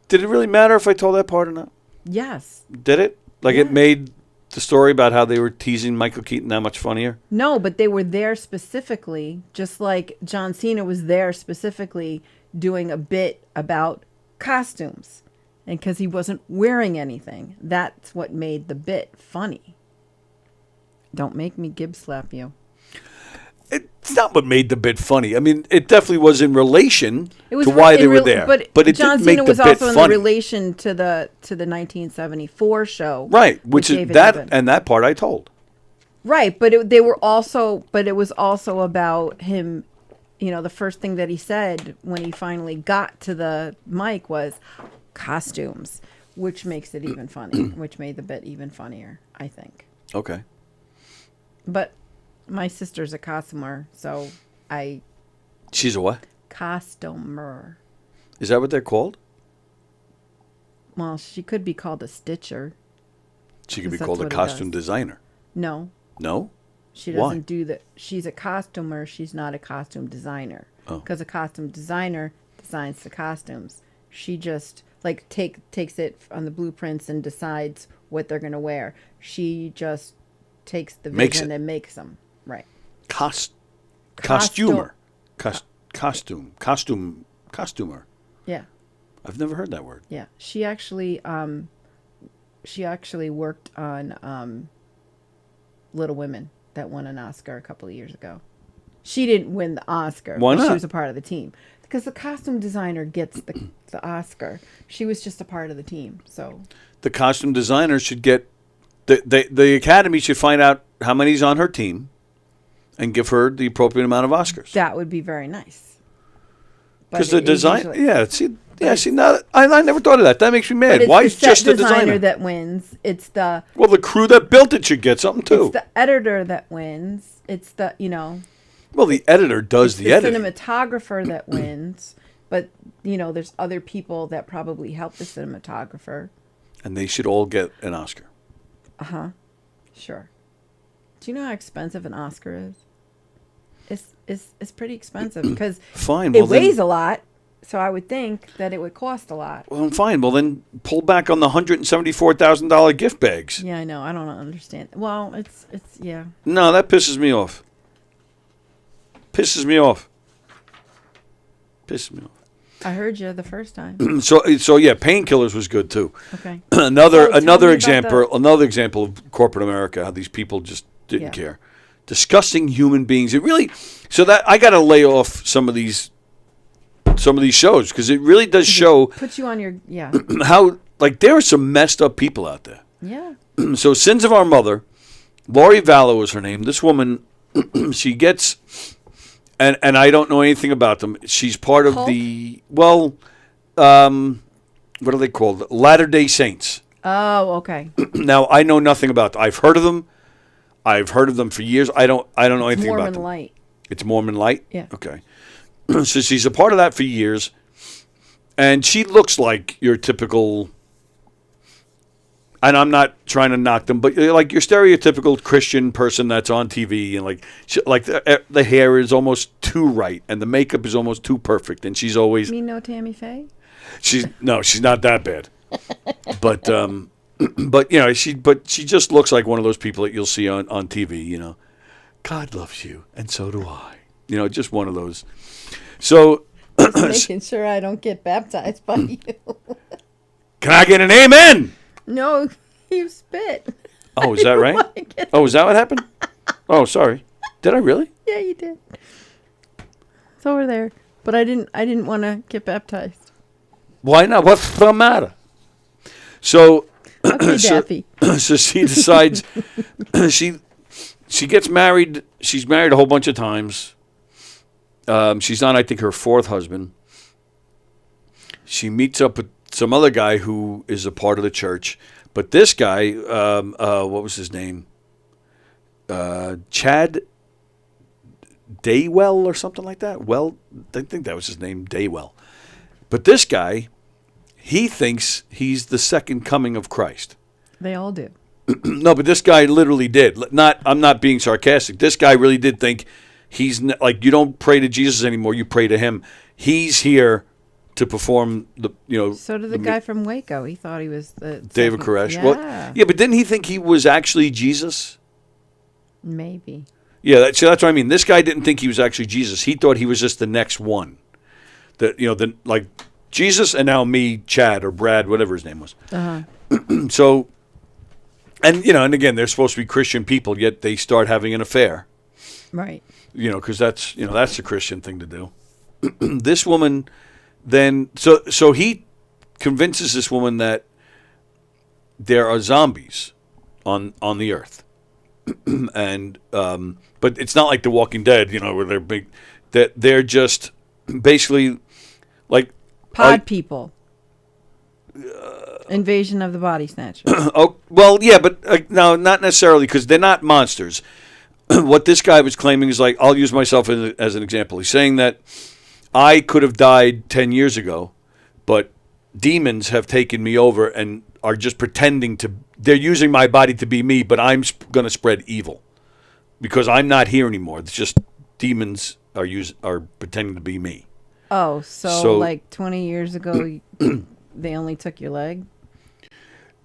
Did it really matter if I told that part or not? Yes. Did it? Like it made the story about how they were teasing Michael Keaton that much funnier? No, but they were there specifically, just like John Cena was there specifically doing a bit about costumes. And because he wasn't wearing anything. That's what made the bit funny. Don't make me Gib slap you. It's not what made the bit funny. I mean, it definitely was in relation to why they were there. But it John didn't make Cena the was bit also funny. in relation to the 1974 show. Right, which is that, and that part I told. Right, but it was also about him. The first thing that he said when he finally got to the mic was costumes, which makes it even funny, which made the bit even funnier, I think. Okay. But my sister's a costumer, so She's a what? Costumer. Is that what they're called? Well, she could be called a stitcher. She could be called a costume designer. No. No? She doesn't do that. She's a costumer. She's not a costume designer. Because a costume designer designs the costumes. She just takes it on the blueprints and decides what they're going to wear. She just takes the vision and makes them. Right. Costumer. Costumer. Yeah. I've never heard that word. Yeah. She actually worked on Little Women that won an Oscar a couple of years ago. She didn't win the Oscar. Why but not? She was a part of the team. Because the costume designer gets the Oscar. She was just a part of the team. So The costume designer should get the Academy should find out how many's on her team, and give her the appropriate amount of Oscars. that would be very nice. But Because the it is design, usually- see, now I never thought of that. That makes me But mad. it's Why the is set just the designer designer? that wins. It's the Well, the crew that built it should get something too. it's the editor that wins. It's the Well, the editor does the editing. cinematographer that wins. But there's other people that probably help the cinematographer. And they should all get an Oscar. Sure. Do you know how expensive an Oscar is? It's pretty expensive because Fine. it Well, then- weighs a lot. So I would think that it would cost a lot. Well, fine. Well, then pull back on the $174,000 gift bags. Yeah, I know. I don't understand. Well, it's yeah. No, that pisses me off. Pisses me off. Pisses me off. I heard you the first time. So yeah, Painkillers was good too. Okay. Another So tell me about another example of corporate America, how these people just didn't care. Disgusting human beings. It really, so that I got to lay off some of these shows because it really does show Put you on your how there are some messed up people out there. Yeah. So Sins of Our Mother, Lori Vallow is her name. This woman, she gets, and I don't know anything about them. She's part of Cult? what are they called? Latter-day Saints. Oh, okay. Now I know nothing about them. I've heard of them. I've heard of them for years. I don't know anything Mormon about them. Light. It's Mormon Light? Yeah. Okay. So she's a part of that for years. And she looks like your typical, and I'm not trying to knock them, but like your stereotypical Christian person that's on TV, and the hair is almost too right, and the makeup is almost too perfect, and she's always You mean no Tammy Faye? she's not that bad, but she just looks like one of those people that you'll see on TV. God loves you, and so do I. Just one of those. So. Making sure I don't get baptized by you. Can I get an amen? No, you spit. Oh, is that right? Oh, is that what happened? Oh, sorry. Did I really? Yeah, you did. It's over there. But I didn't want to get baptized. Why not? What's the matter? So, Okay, Daffy. so she decides she gets married. She's married a whole bunch of times. She's on, I think, her fourth husband. She meets up with some other guy who is a part of the church. But this guy, what was his name? Chad Daywell or something like that. Well, I think that was his name, Daywell. But this guy, he thinks he's the second coming of Christ. They all do. No, but this guy literally did. I'm not being sarcastic. This guy really did think he's you don't pray to Jesus anymore. You pray to him. He's here to perform So did the guy from Waco. He thought he was the David second- Koresh. Yeah. Well, yeah, but didn't he think he was actually Jesus? Maybe. Yeah, that's what I mean. This guy didn't think he was actually Jesus. He thought he was just the next one. Like Jesus and now me, Chad or Brad, whatever his name was. So, and again, they're supposed to be Christian people, yet they start having an affair. Right. Because that's the Christian thing to do. This woman then, so he convinces this woman that there are zombies on the earth, and but it's not like The Walking Dead, where they're big. That they're just basically like Pod people. Invasion of the Body Snatchers. Oh well, yeah, but no, not necessarily because they're not monsters. What this guy was claiming is I'll use myself as an example. He's saying that I could have died 10 years ago, but demons have taken me over and are just pretending they're using my body to be me, but I'm going to spread evil because I'm not here anymore. It's just demons are pretending to be me. Oh, so like 20 years ago, they only took your leg?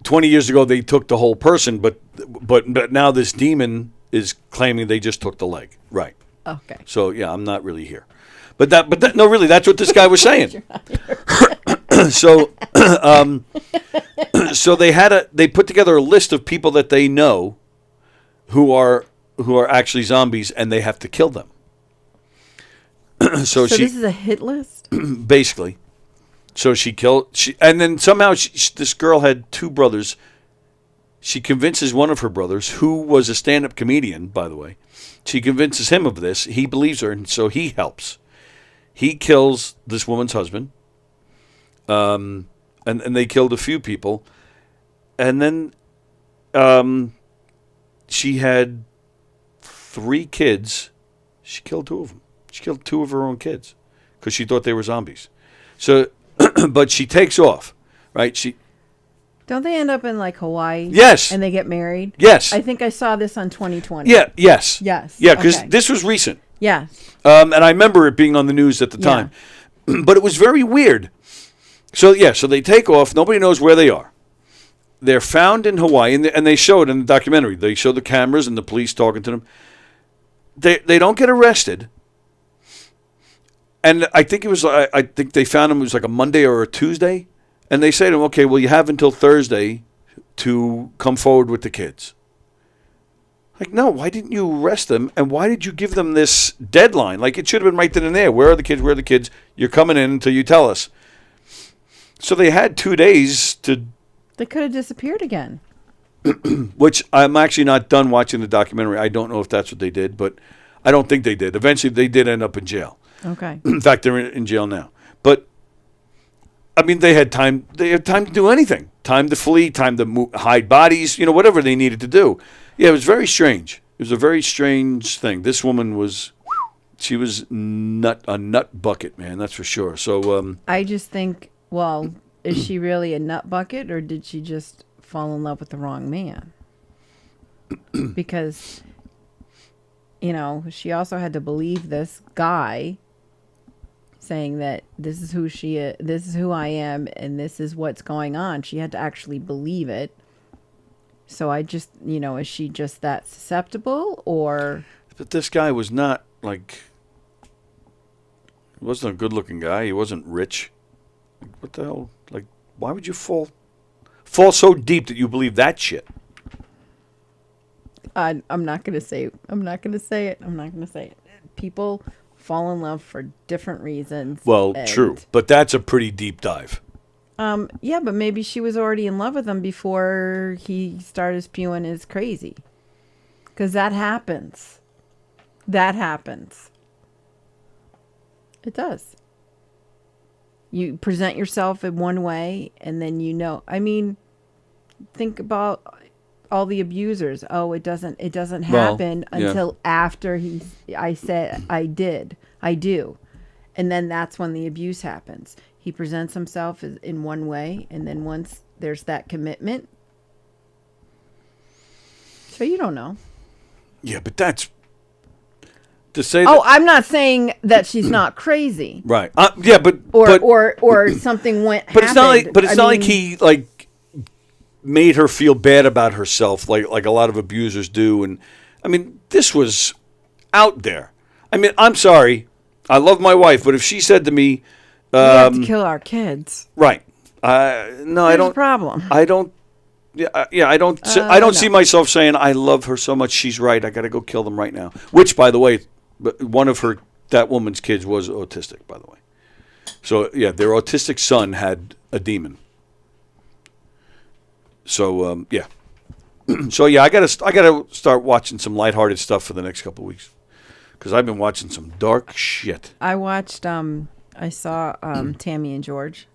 20 years ago, they took the whole person, but now this demon is claiming they just took the leg. Right. Okay. So yeah, I'm not really here. But no, really, that's what this guy was saying. So, so they put together a list of people that they know who are actually zombies, and they have to kill them. So she this is a hit list? basically. So she killed, and then somehow this girl had two brothers. She convinces one of her brothers, who was a stand-up comedian, by the way. She convinces him of this. He believes her, and so he helps. He kills this woman's husband, and they killed a few people. And then she had 3 kids. She killed 2 of them. She killed 2 of her own kids because she thought they were zombies. So, but she takes off, right? Don't they end up in like Hawaii? Yes. And they get married? Yes. I think I saw this on 2020. Yeah. Yes. Yes. Yeah, because okay. this was recent. Yes. And I remember it being on the news at the time. But it was very weird. So, so they take off. Nobody knows where they are. They're found in Hawaii, and they show it in the documentary. They show the cameras and the police talking to them. They don't get arrested. And I think I think they found them, it was like a Monday or a Tuesday. And they say to them, okay, well, you have until Thursday to come forward with the kids. Like, no, why didn't you arrest them? And why did you give them this deadline? Like, it should have been right then and there. Where are the kids? Where are the kids? You're coming in until you tell us. So they had 2 days to... They could have disappeared again. Which I'm actually not done watching the documentary. I don't know if that's what they did, but I don't think they did. Eventually, they did end up in jail. Okay. In fact, they're in jail now. But... I mean, they had time. They had time to do anything. Time to flee. Time to hide bodies. Whatever they needed to do. Yeah, it was very strange. It was a very strange thing. This woman was, she was a nut bucket, man. That's for sure. So I just think, well, is she really a nut bucket, or did she just fall in love with the wrong man? Because, she also had to believe this guy. Saying that this is who she is, this is who I am, and this is what's going on. She had to actually believe it. So I just, is she just that susceptible, or? But this guy was not he wasn't a good-looking guy. He wasn't rich. What the hell? Like, why would you fall so deep that you believe that shit? I'm not gonna say it. I'm not gonna say it. People fall in love for different reasons. Well, true, but that's a pretty deep dive. Yeah, but maybe she was already in love with him before he started spewing his crazy. Because that happens. It does. You present yourself in one way, and then I mean, think about all the abusers. Oh, it doesn't happen until after I said I do. And then that's when the abuse happens. He presents himself in one way, and then once there's that commitment. So you don't know. Yeah, but that's to say that, I'm not saying that she's not crazy. Right. Yeah, but or something went But happened. it's not like he made her feel bad about herself like a lot of abusers do. And I mean, this was out there. I mean, I'm sorry. I love my wife, but if she said to me, we have to kill our kids. Right. No, I don't. Problem. I don't. Yeah, I don't. I don't see myself saying I love her so much. She's right. I got to go kill them right now. Which, by the way, one of that woman's kids was autistic. By the way, so yeah, their autistic son had a demon. So yeah, so yeah, I gotta start watching some lighthearted stuff for the next couple of weeks because I've been watching some dark shit. I watched. I saw Tammy and George.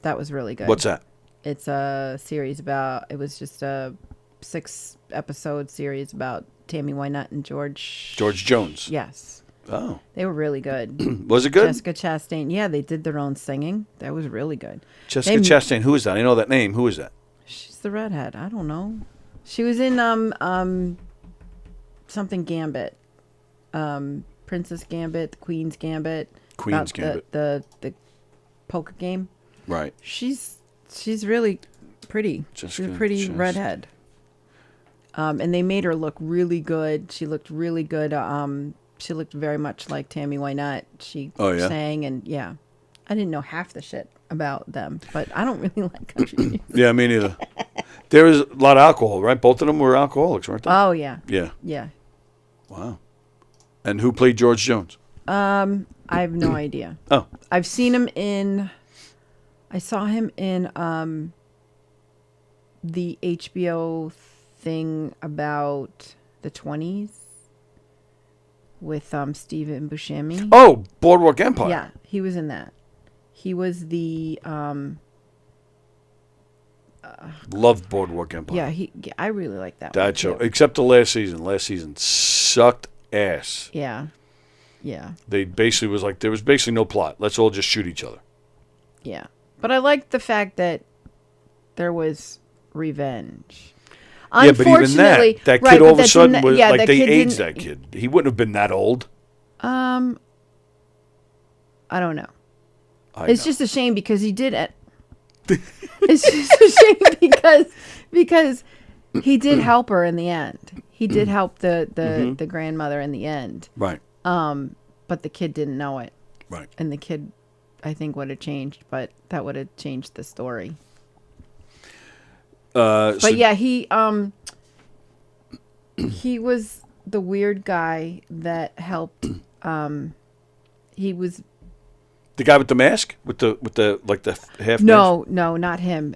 That was really good. What's that? It's a series about. It was just a 6-episode series about Tammy Wynette and George Jones. Yes. Oh. They were really good. Was it good? Jessica Chastain. Yeah, they did their own singing. That was really good. Jessica Chastain. Who is that? I know that name. Who is that? She's the redhead. I don't know. She was in something Gambit. Princess Gambit, the Queen's Gambit. Queen's Gambit. The poker game. Right. She's really pretty. She's a pretty redhead. And they made her look really good. She looked really good. She looked very much like Tammy Wynette. She sang, and yeah. I didn't know half the shit about them, but I don't really like country music. Yeah, me neither. There was a lot of alcohol, right? Both of them were alcoholics, weren't they? Oh, yeah. Yeah. Yeah. Wow. And who played George Jones? I have no idea. Oh. I've seen him in. I saw him in the HBO thing about the 20s with Stephen Buscemi. Oh, Boardwalk Empire. Yeah, he was in that. He was the Loved Boardwalk Empire. Yeah, I really like that. That one show, too. except the last season. Last season sucked ass. Yeah. They basically was like there was basically no plot. Let's all just shoot each other. Yeah, but I liked the fact that there was revenge. Yeah, but even that kid all of a sudden was like that they kid aged didn't- that kid. He wouldn't have been that old. I don't know. It's just a shame because he did it. It's just a shame because he did help her in the end. He did help the grandmother in the end. Right. But the kid didn't know it. Right. And the kid, I think, would have changed, but that would have changed the story. But yeah, he was the weird guy that helped. He was the guy with the mask with the like the half. No, not him.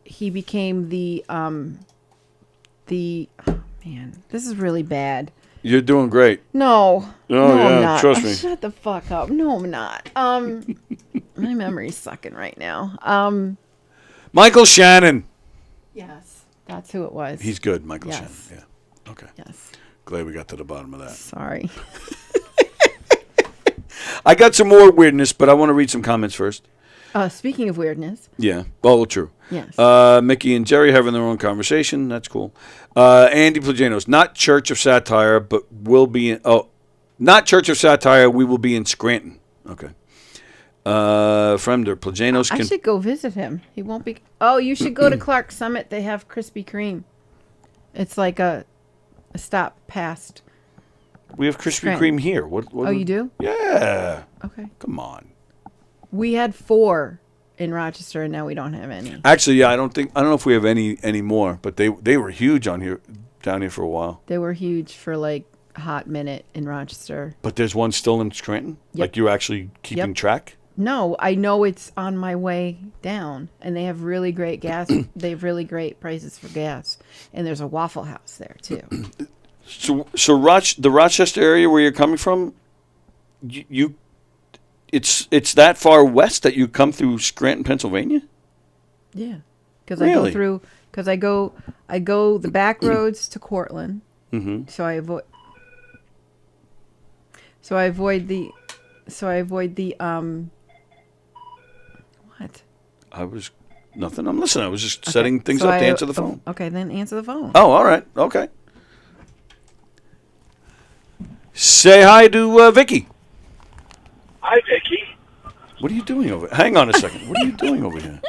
He became the oh, man, this is really bad. You're doing great. No, Oh, yeah, I'm not. trust me. Shut the fuck up. No, I'm not. My memory's sucking right now. Michael Shannon. Yes, that's who it was. He's good, Michael Yes. Shannon. Yeah. Okay. Yes. Glad we got to the bottom of that. Sorry. I got some more weirdness, but I want to read some comments first. Speaking of weirdness. Yeah. Well, true. Yes. Mickey and Jerry having their own conversation. That's cool. Andy Plagianos, not Church of Satire, but will be in. Oh, not Church of Satire. We will be in Scranton. Okay. Fremder Plagianos. I should go visit him. He won't be. Oh, you should go to Clark Summit. They have Krispy Kreme. It's like a stop past. We have Krispy Scranton. Kreme here. What Oh, you do? Yeah. Okay. Come on. We had 4 in Rochester, and now we don't have any. Actually, yeah, I don't know if we have any more, but they were huge down here for a while. They were huge for like a hot minute in Rochester. But there's one still in Scranton? Yep. Like you're actually keeping Yep. track? No, I know it's on my way down, and they have really great gas. They have really great prices for gas, and there's a Waffle House there too. So the Rochester area where you're coming from, it's that far west that you come through Scranton, Pennsylvania? Yeah, because Really? I go through. Because I go the back roads to Cortland. Mm-hmm. So I avoid the. What? I was nothing. I'm listening. I was just setting things So up to answer the phone. Okay, then answer the phone. Oh, all right. Okay. Say hi to Vikki. Hi, Vikki. What are you doing over? Hang on a second. What are you doing over here?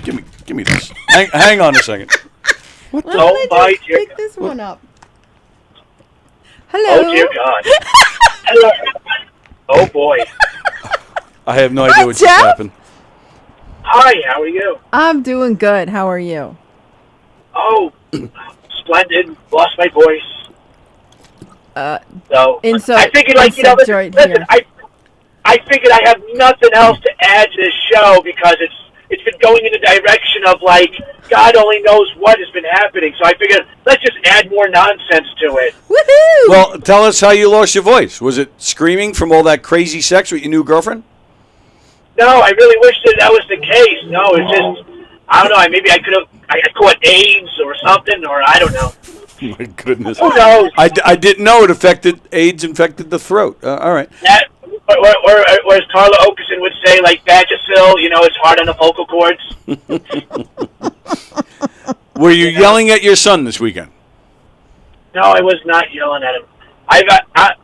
Give me this. Hang on a second. What the? Oh, my dear. Pick this one up. Hello. Oh, dear God. Hello. Oh, boy. I have no idea what just Jeff? happened. Hi, how are you? I'm doing good. How are you? Oh, splendid. Lost my voice. So I figured, like, you know, listen, right listen here. I figured I have nothing else to add to this show because it's been going in the direction of, like, God only knows what has been happening. So I figured, let's just add more nonsense to it. Woohoo! Well, tell us how you lost your voice. Was it screaming from all that crazy sex with your new girlfriend? No, I really wish that was the case. No, it's just, I don't know, maybe I caught AIDS or something, or I don't know. My goodness. Who knows? I didn't know AIDS infected the throat. All right. That, or as Carla Okerson would say, like Vagisil, you know, it's hard on the vocal cords. Were you yelling at your son this weekend? No, I was not yelling at him.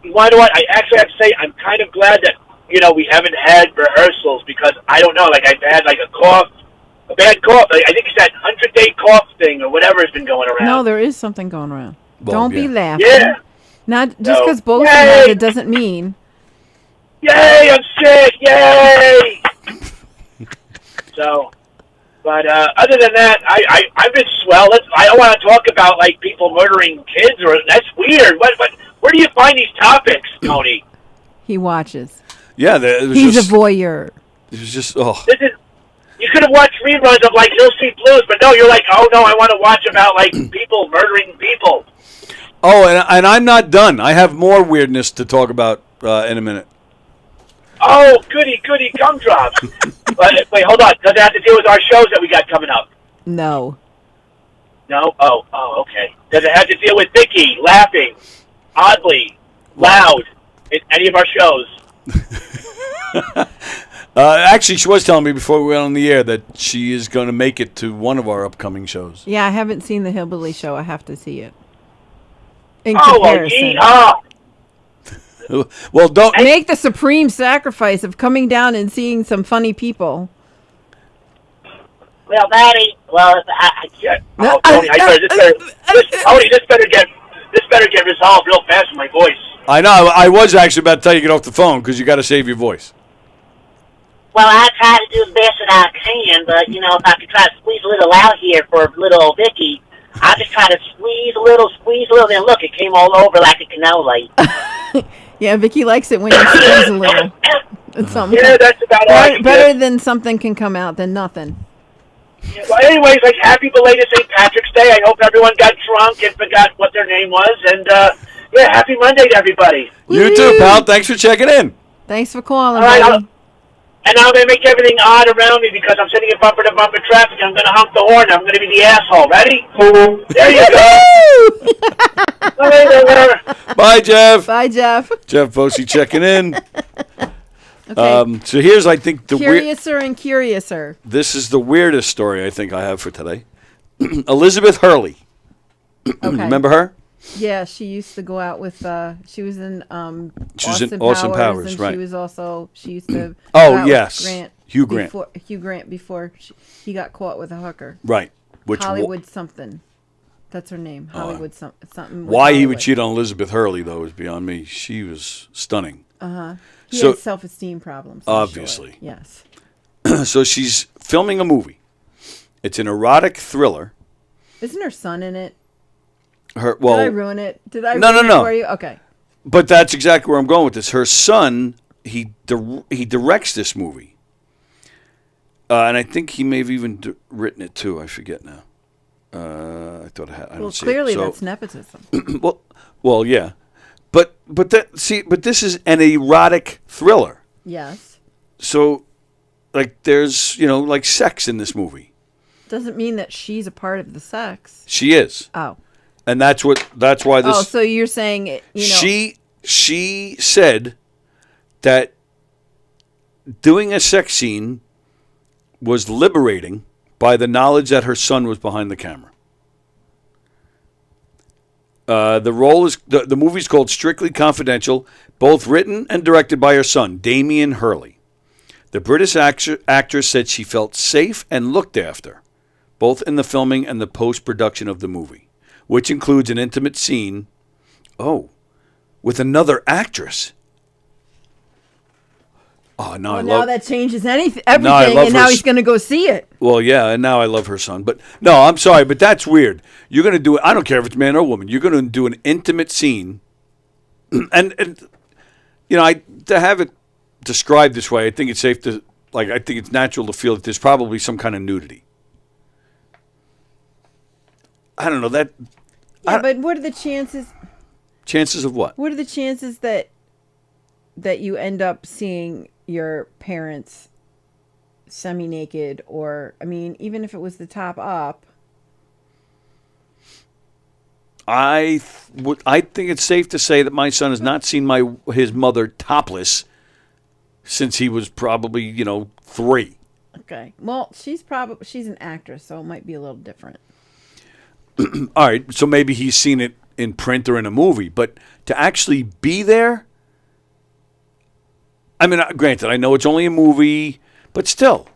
You know what? I actually have to say, I'm kind of glad that, you know, we haven't had rehearsals because I don't know, like I've had like a bad cough. Like, I think it's that 100-day cough thing or whatever has been going around. No, there is something going around. Well, Don't be yeah. laughing. Yeah. Not just No. because both Yay! have it doesn't mean. Yay, I'm sick! Yay! So, but other than that, I've been swell. I don't want to talk about like people murdering kids, or that's weird. Where do you find these topics, Tony? He watches. Yeah, it was He's just, a voyeur. It was just You could have watched reruns of like Hill Street Blues, but no, you're like, oh no, I want to watch about like people murdering people. Oh, and I'm not done. I have more weirdness to talk about in a minute. Oh, goody gumdrops. Wait, hold on. Does it have to deal with our shows that we got coming up? No. No? Oh, okay. Does it have to deal with Vikki laughing oddly, loud in any of our shows? Actually, she was telling me before we went on the air that she is going to make it to one of our upcoming shows. Yeah, I haven't seen the Hillbilly Show. I have to see it. In Oh, well, comparison. Well, don't make the supreme sacrifice of coming down and seeing some funny people. Well, Maddie. Well, Tony, this better get resolved real fast with my voice. I know. I was actually about to tell you to get off the phone because you got to save your voice. Well, I try to do the best that I can, but, you know, if I could try to squeeze a little out here for little old Vikki, I just try to squeeze a little, then look, it came all over like a cannoli. Yeah, Vikki likes it when you squeeze a little. It's something that's about all I can better do. than something can come out than nothing. Yeah, well, anyways, like, happy belated St. Patrick's Day. I hope everyone got drunk and forgot what their name was. And, yeah, happy Monday to everybody. You too, pal. Thanks for checking in. Thanks for calling, All right, buddy. and now I'm going to make everything odd around me because I'm sitting in bumper-to-bumper traffic. I'm going to honk the horn. I'm going to be the asshole. Ready? There you go. Bye, Jeff. Bye, Jeff. Jeff Posey checking in. Okay. So here's, I think, the Curiouser and curiouser. This is the weirdest story I think I have for today. Elizabeth Hurley. Okay. Remember her? Yeah, she used to go out with. She was in. She was in Austin Powers, and right? She was also. She used to. Oh, go out with yes. Hugh Grant. Hugh Grant before he got caught with a hooker. Right. Which Hollywood something. That's her name. Hollywood something. Why he would cheat on Elizabeth Hurley though is beyond me. She was stunning. He had self-esteem problems. Obviously. Sure. Yes. So she's filming a movie. It's an erotic thriller. Isn't her son in it? Did I ruin it? Did I? No, ruin no. it for you? Okay. But that's exactly where I'm going with this. Her son, he directs this movie, and I think he may have even written it too. I forget now. I thought I had. I don't see clearly it. So, that's nepotism. well, yeah, but this is an erotic thriller. Yes. So, like, there's like sex in this movie. Doesn't mean that she's a part of the sex. She is. Oh. And that's why this. Oh, so you're saying She said that doing a sex scene was liberating by the knowledge that her son was behind the camera. The movie's called Strictly Confidential, both written and directed by her son, Damien Hurley. The British actress said she felt safe and looked after, both in the filming and the post-production of the movie, which includes an intimate scene, with another actress. Oh, no, now that changes everything, now and now he's going to go see it. Well, yeah, and now I love her son. But no, I'm sorry, but that's weird. You're going to do it. I don't care if it's man or woman. You're going to do an intimate scene, and to have it described this way, I think it's safe to I think it's natural to feel that there's probably some kind of nudity. I don't know that. Yeah, but what are the chances? Chances of what? What are the chances that you end up seeing your parents semi-naked, or even if it was the top up? I think it's safe to say that my son has not seen his mother topless since he was probably 3. Okay. Well, she's an actress, so it might be a little different. All right, so maybe he's seen it in print or in a movie, but to actually be there. Granted, I know it's only a movie, but still,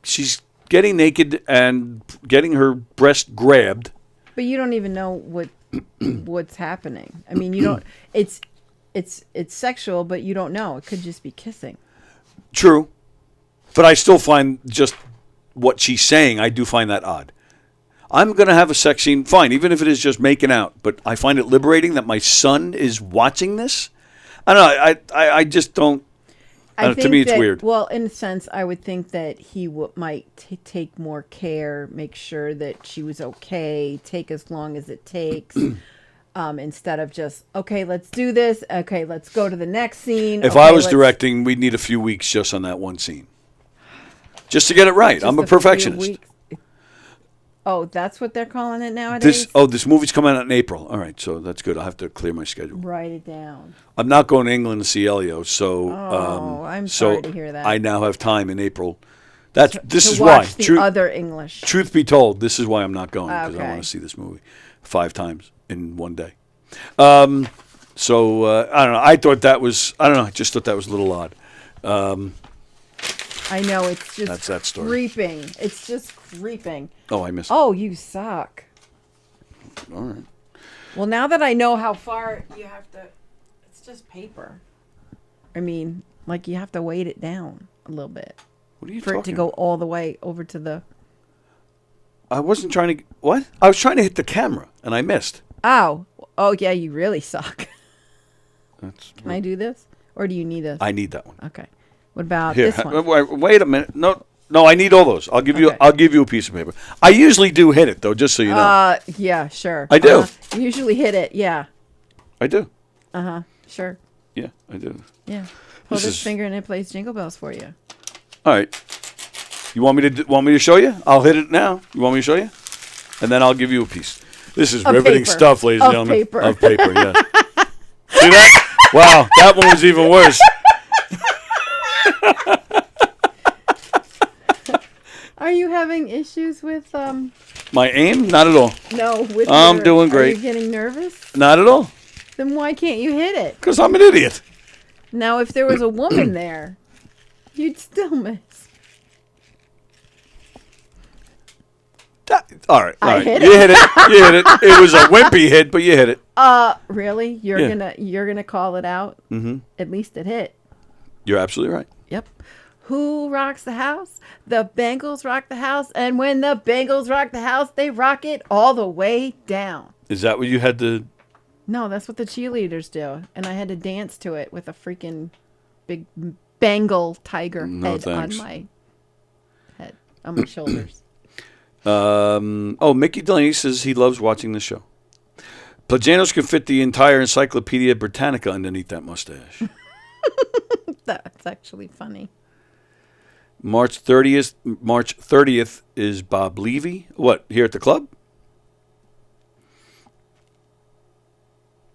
she's getting naked and getting her breast grabbed. But you don't even know what's happening. You don't. It's sexual, but you don't know. It could just be kissing. True, but I still find just what she's saying. I do find that odd. I'm going to have a sex scene, fine, even if it is just making out. But I find it liberating that my son is watching this. I don't know. I just don't. To me, it's weird. Well, in a sense, I would think that he might take more care, make sure that she was okay, take as long as it takes, instead of just, okay, let's do this. Okay, let's go to the next scene. If I was directing, we'd need a few weeks just on that one scene. Just to get it right. I'm a perfectionist. Oh, that's what they're calling it nowadays? This movie's coming out in April. All right, so that's good. I'll have to clear my schedule. Write it down. I'm not going to England to see Elio, so I'm sorry to hear that. I now have time in April. This is why. Watch the other English. Truth be told, this is why I'm not going, because Okay. I want to see this movie 5 times in one day. I don't know. I thought that was. I don't know. I just thought that was a little odd. I know, it's just That's that story. creeping. It's just creeping. Oh, I missed it. Oh, you suck. All right. Well, now that I know how far you have to, it's just paper. I mean, like you have to weight it down a little bit. What are you for it to talking go all the way over to the. I wasn't trying to. What? I was trying to hit the camera, and I missed. Oh yeah, you really suck. Can I do this, or do you need this? I need that one. Okay. What about Here, this one? wait a minute. No, I need all those. I'll give you a piece of paper. I usually do hit it though, just so you know. Yeah, sure. I do. You usually hit it. Yeah. I do. Sure. Yeah, I do. Yeah. Pull this finger and it plays Jingle Bells for you. All right. You want me to show you? I'll hit it now. You want me to show you? And then I'll give you a piece. This is riveting stuff, ladies and gentlemen. Of paper, yeah. See that? Wow, that one was even worse. Are you having issues with My aim? Not at all. No, with I'm doing great. Are you getting nervous? Not at all. Then why can't you hit it? Because I'm an idiot. Now, if there was a woman there, you'd still miss. All right. I hit You it. hit it. You hit it. It was a wimpy hit, but you hit it. Really? You're gonna call it out? Mm-hmm. At least it hit. You're absolutely right. Yep. Who rocks the house? The Bengals rock the house, and when the Bengals rock the house, they rock it all the way down. Is that what you had to? No, that's what the cheerleaders do, and I had to dance to it with a freaking big Bengal tiger head thanks. on my shoulders. Mickey Delaney says he loves watching the show. Plagianos can fit the entire Encyclopedia Britannica underneath that mustache. That's actually funny. March 30th is Bob Levy. What, here at the club?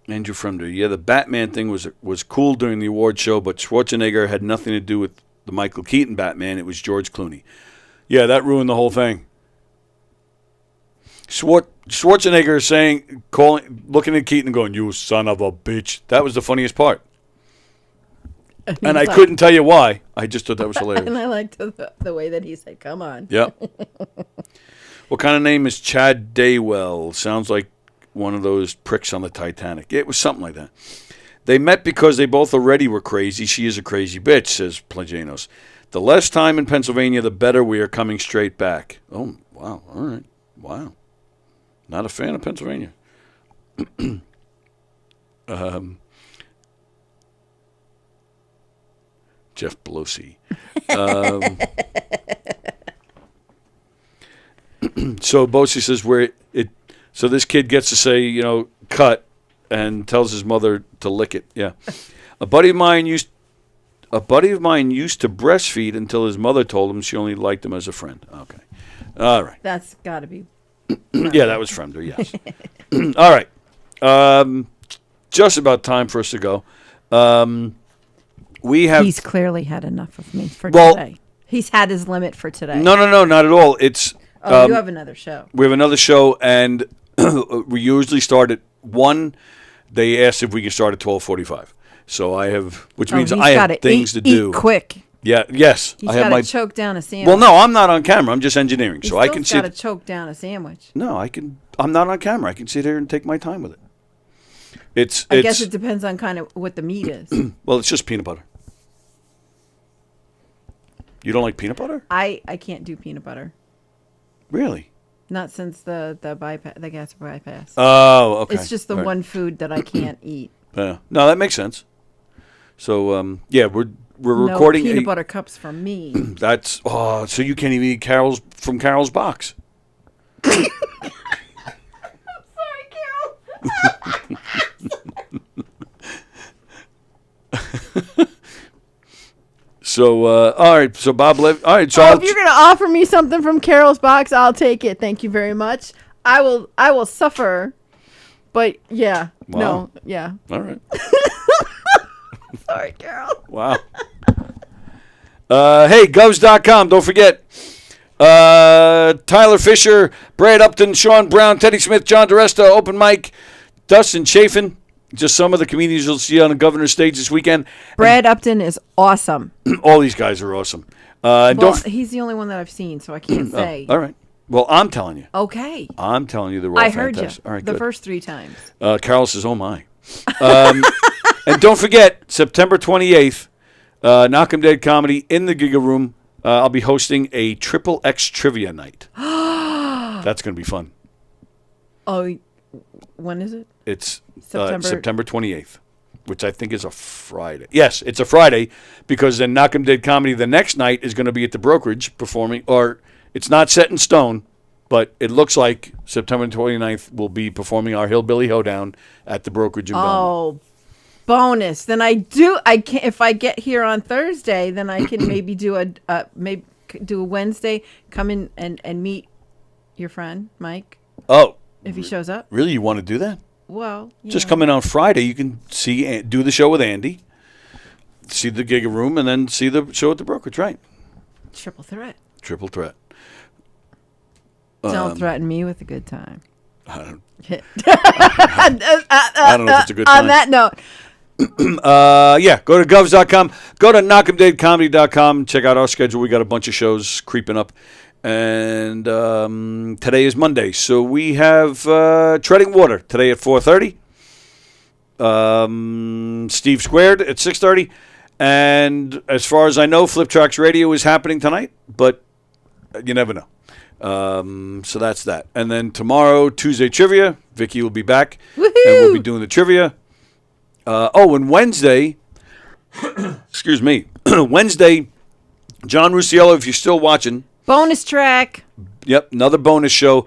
Andrew Fremder. Yeah, the Batman thing was cool during the award show, but Schwarzenegger had nothing to do with the Michael Keaton Batman. It was George Clooney. Yeah, that ruined the whole thing. Schwarzenegger looking at Keaton and going, "You son of a bitch." That was the funniest part. And I couldn't tell you why. I just thought that was hilarious. And I liked the way that he said, "Come on." Yep. What kind of name is Chad Daywell? Sounds like one of those pricks on the Titanic. It was something like that. They met because they both already were crazy. She is a crazy bitch, says Plagianos. The less time in Pennsylvania, the better. We are coming straight back. Oh, wow. All right. Wow. Not a fan of Pennsylvania. Jeff Pelosi. So Bosi says so this kid gets to say, cut, and tells his mother to lick it. Yeah. A buddy of mine used to breastfeed until his mother told him she only liked him as a friend. Okay. All right. That's got to be. Yeah, that was Fremder, yes. All right. Just about time for us to go. He's clearly had enough of me for today. He's had his limit for today. No, not at all. It's you have another show. We have another show, and we usually start at 1. They asked if we can start at 12:45. So I have, which means I have things to do. Eat quick. Yeah. Yes. He's got to choke down a sandwich. Well, no, I'm not on camera. I'm just engineering, so I can sit. He's got to choke down a sandwich. No, I can. I'm not on camera. I can sit here and take my time with it. I guess it depends on kind of what the meat is. Well, it's just peanut butter. You don't like peanut butter? I can't do peanut butter. Really? Not since the gas bypass. Oh, okay. It's just the All right. one food that I can't eat. Yeah. No, that makes sense. So, yeah, we're No recording peanut butter cups for me. That's so you can't even eat Carol's box. Sorry, Carol. So, all right. So Bob, all right. So if you're gonna offer me something from Carol's box, I'll take it. Thank you very much. I will suffer. But yeah, Wow. no, yeah. All right. Sorry, Carol. Wow. Hey, govs.com. Don't forget. Tyler Fisher, Brad Upton, Sean Brown, Teddy Smith, John DeResta, Open Mic, Dustin Chafin. Just some of the comedians you'll see on the governor's stage this weekend. Brad Upton is awesome. All these guys are awesome. Well, he's the only one that I've seen, so I can't say. All right. Well, I'm telling you. Okay. I'm telling you they're all I heard you fantastic. All right, the good. first 3 times. Carol says, oh, my. And don't forget, September 28th, Knockem Dead Comedy in the Giga Room. I'll be hosting a Triple X Trivia Night. That's going to be fun. Oh, when is it? It's September? September 28th, which I think is a Friday. Yes, it's a Friday because then Knockem Dead Comedy the next night is going to be at the Brokerage performing, or it's not set in stone, but it looks like September 29th we'll be performing our Hillbilly Hoedown at the Brokerage in Belmont. Oh, bonus. Then I can if I get here on Thursday, then I can maybe do a Wednesday, come in and meet your friend, Mike. Oh. If he shows up. Really? You want to do that? Well, just come in on Friday. You can do the show with Andy, see the Giga Room, and then see the show at the Brokerage, right? Triple threat. Triple threat. Don't threaten me with a good time. I don't I don't know if it's a good time. On that note. Yeah, go to govs.com. Go to knockemdeadcomedy.com. Check out our schedule. We got a bunch of shows creeping up. And today is Monday, so we have Treading Water today at 4:30. Steve Squared at 6:30. And as far as I know, Flip Tracks Radio is happening tonight, but you never know. So that's that. And then tomorrow, Tuesday Trivia. Vikki will be back. Woohoo! And we'll be doing the trivia. And Wednesday, excuse me, Wednesday, John Rusiello, if you're still watching. Bonus track. Yep, another bonus show.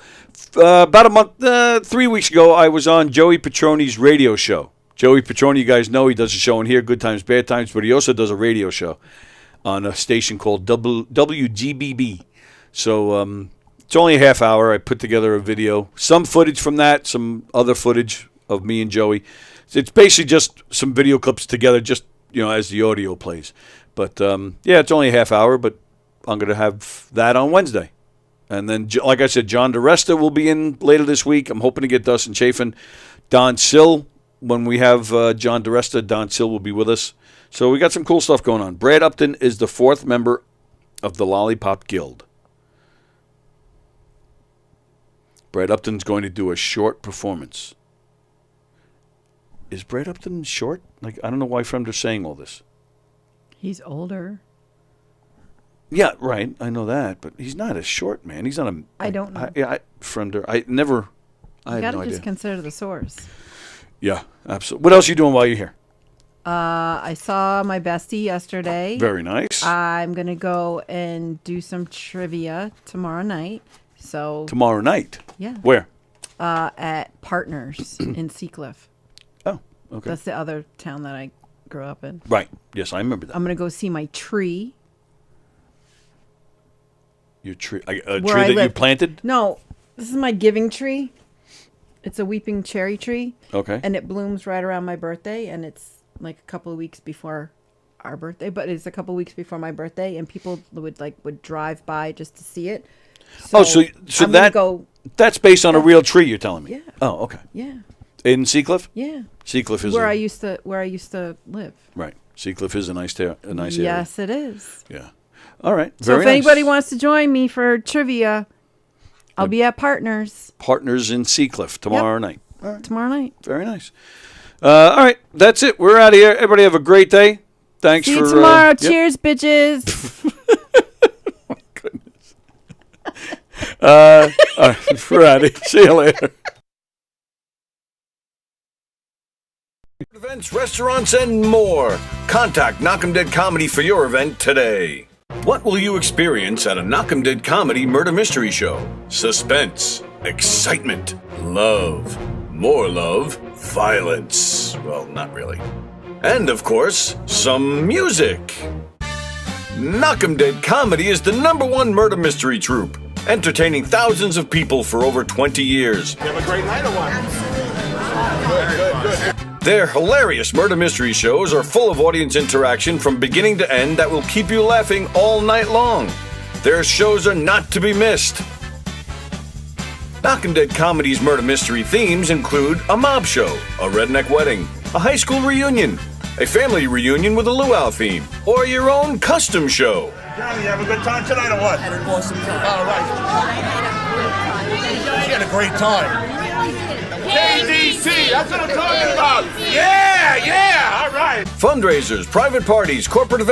About a month, 3 weeks ago, I was on Joey Petroni's radio show. Joey Petroni, you guys know, he does a show in here, Good Times, Bad Times, but he also does a radio show on a station called WGBB. So it's only a half hour. I put together a video. Some footage from that, some other footage of me and Joey. It's basically just some video clips together, just as the audio plays. But, yeah, it's only a half hour, but I'm going to have that on Wednesday. And then, like I said, John DeResta will be in later this week. I'm hoping to get Dustin Chafin. Don Sill, when we have John DeResta, Don Sill will be with us. So we got some cool stuff going on. Brad Upton is the 4th member of the Lollipop Guild. Brad Upton's going to do a short performance. Is Brad Upton short? I don't know why Fremder's saying all this. He's older. Yeah, right. I know that, but he's not a short man. He's not a. I don't know. Fremder. I never. I You have no gotta idea. just consider the source. Yeah, absolutely. What else are you doing while you're here? I saw my bestie yesterday. Very nice. I'm gonna go and do some trivia tomorrow night. So Tomorrow night. Yeah. Where? At Partners in Seacliff. Oh, okay. That's the other town that I grew up in. Right. Yes, I remember that. I'm gonna go see my tree. Your tree, a where tree I that you live. planted? No, this is my giving tree. It's a weeping cherry tree. Okay. And it blooms right around my birthday, and it's like a couple of weeks before our birthday, but it's a couple of weeks before my birthday, and people would drive by just to see it. So I'm gonna go. That's based on a real tree. You're telling me? Yeah. Oh, okay. Yeah. In Seacliff? Yeah. Seacliff is where I used to live. Right. Seacliff is a nice area. Yes, it is. Yeah. All right. So if anybody wants to join me for trivia, I'll be at Partners. Partners in Seacliff tomorrow night. All right. Tomorrow night. Very nice. All right. That's it. We're out of here. Everybody have a great day. Thanks See for you tomorrow. Yep. Cheers, bitches. All right, we're out of here. See you later. Events, restaurants, and more. Contact Knockem Dead Comedy for your event today. What will you experience at a Knockem Dead Comedy murder mystery show? Suspense, excitement, love, more love, violence. Well, not really. And, of course, some music. Knockem Dead Comedy is the #1 murder mystery troupe, entertaining thousands of people for over 20 years. You have a great night or what? Good. Their hilarious murder mystery shows are full of audience interaction from beginning to end that will keep you laughing all night long. Their shows are not to be missed. Knockem Dead Comedy's murder mystery themes include a mob show, a redneck wedding, a high school reunion, a family reunion with a luau theme, or your own custom show. Johnny, you have a good time tonight or what? I had an awesome time. All right. She had a great time. KDC, that's what I'm talking about. Yeah, all right. Fundraisers, private parties, corporate events.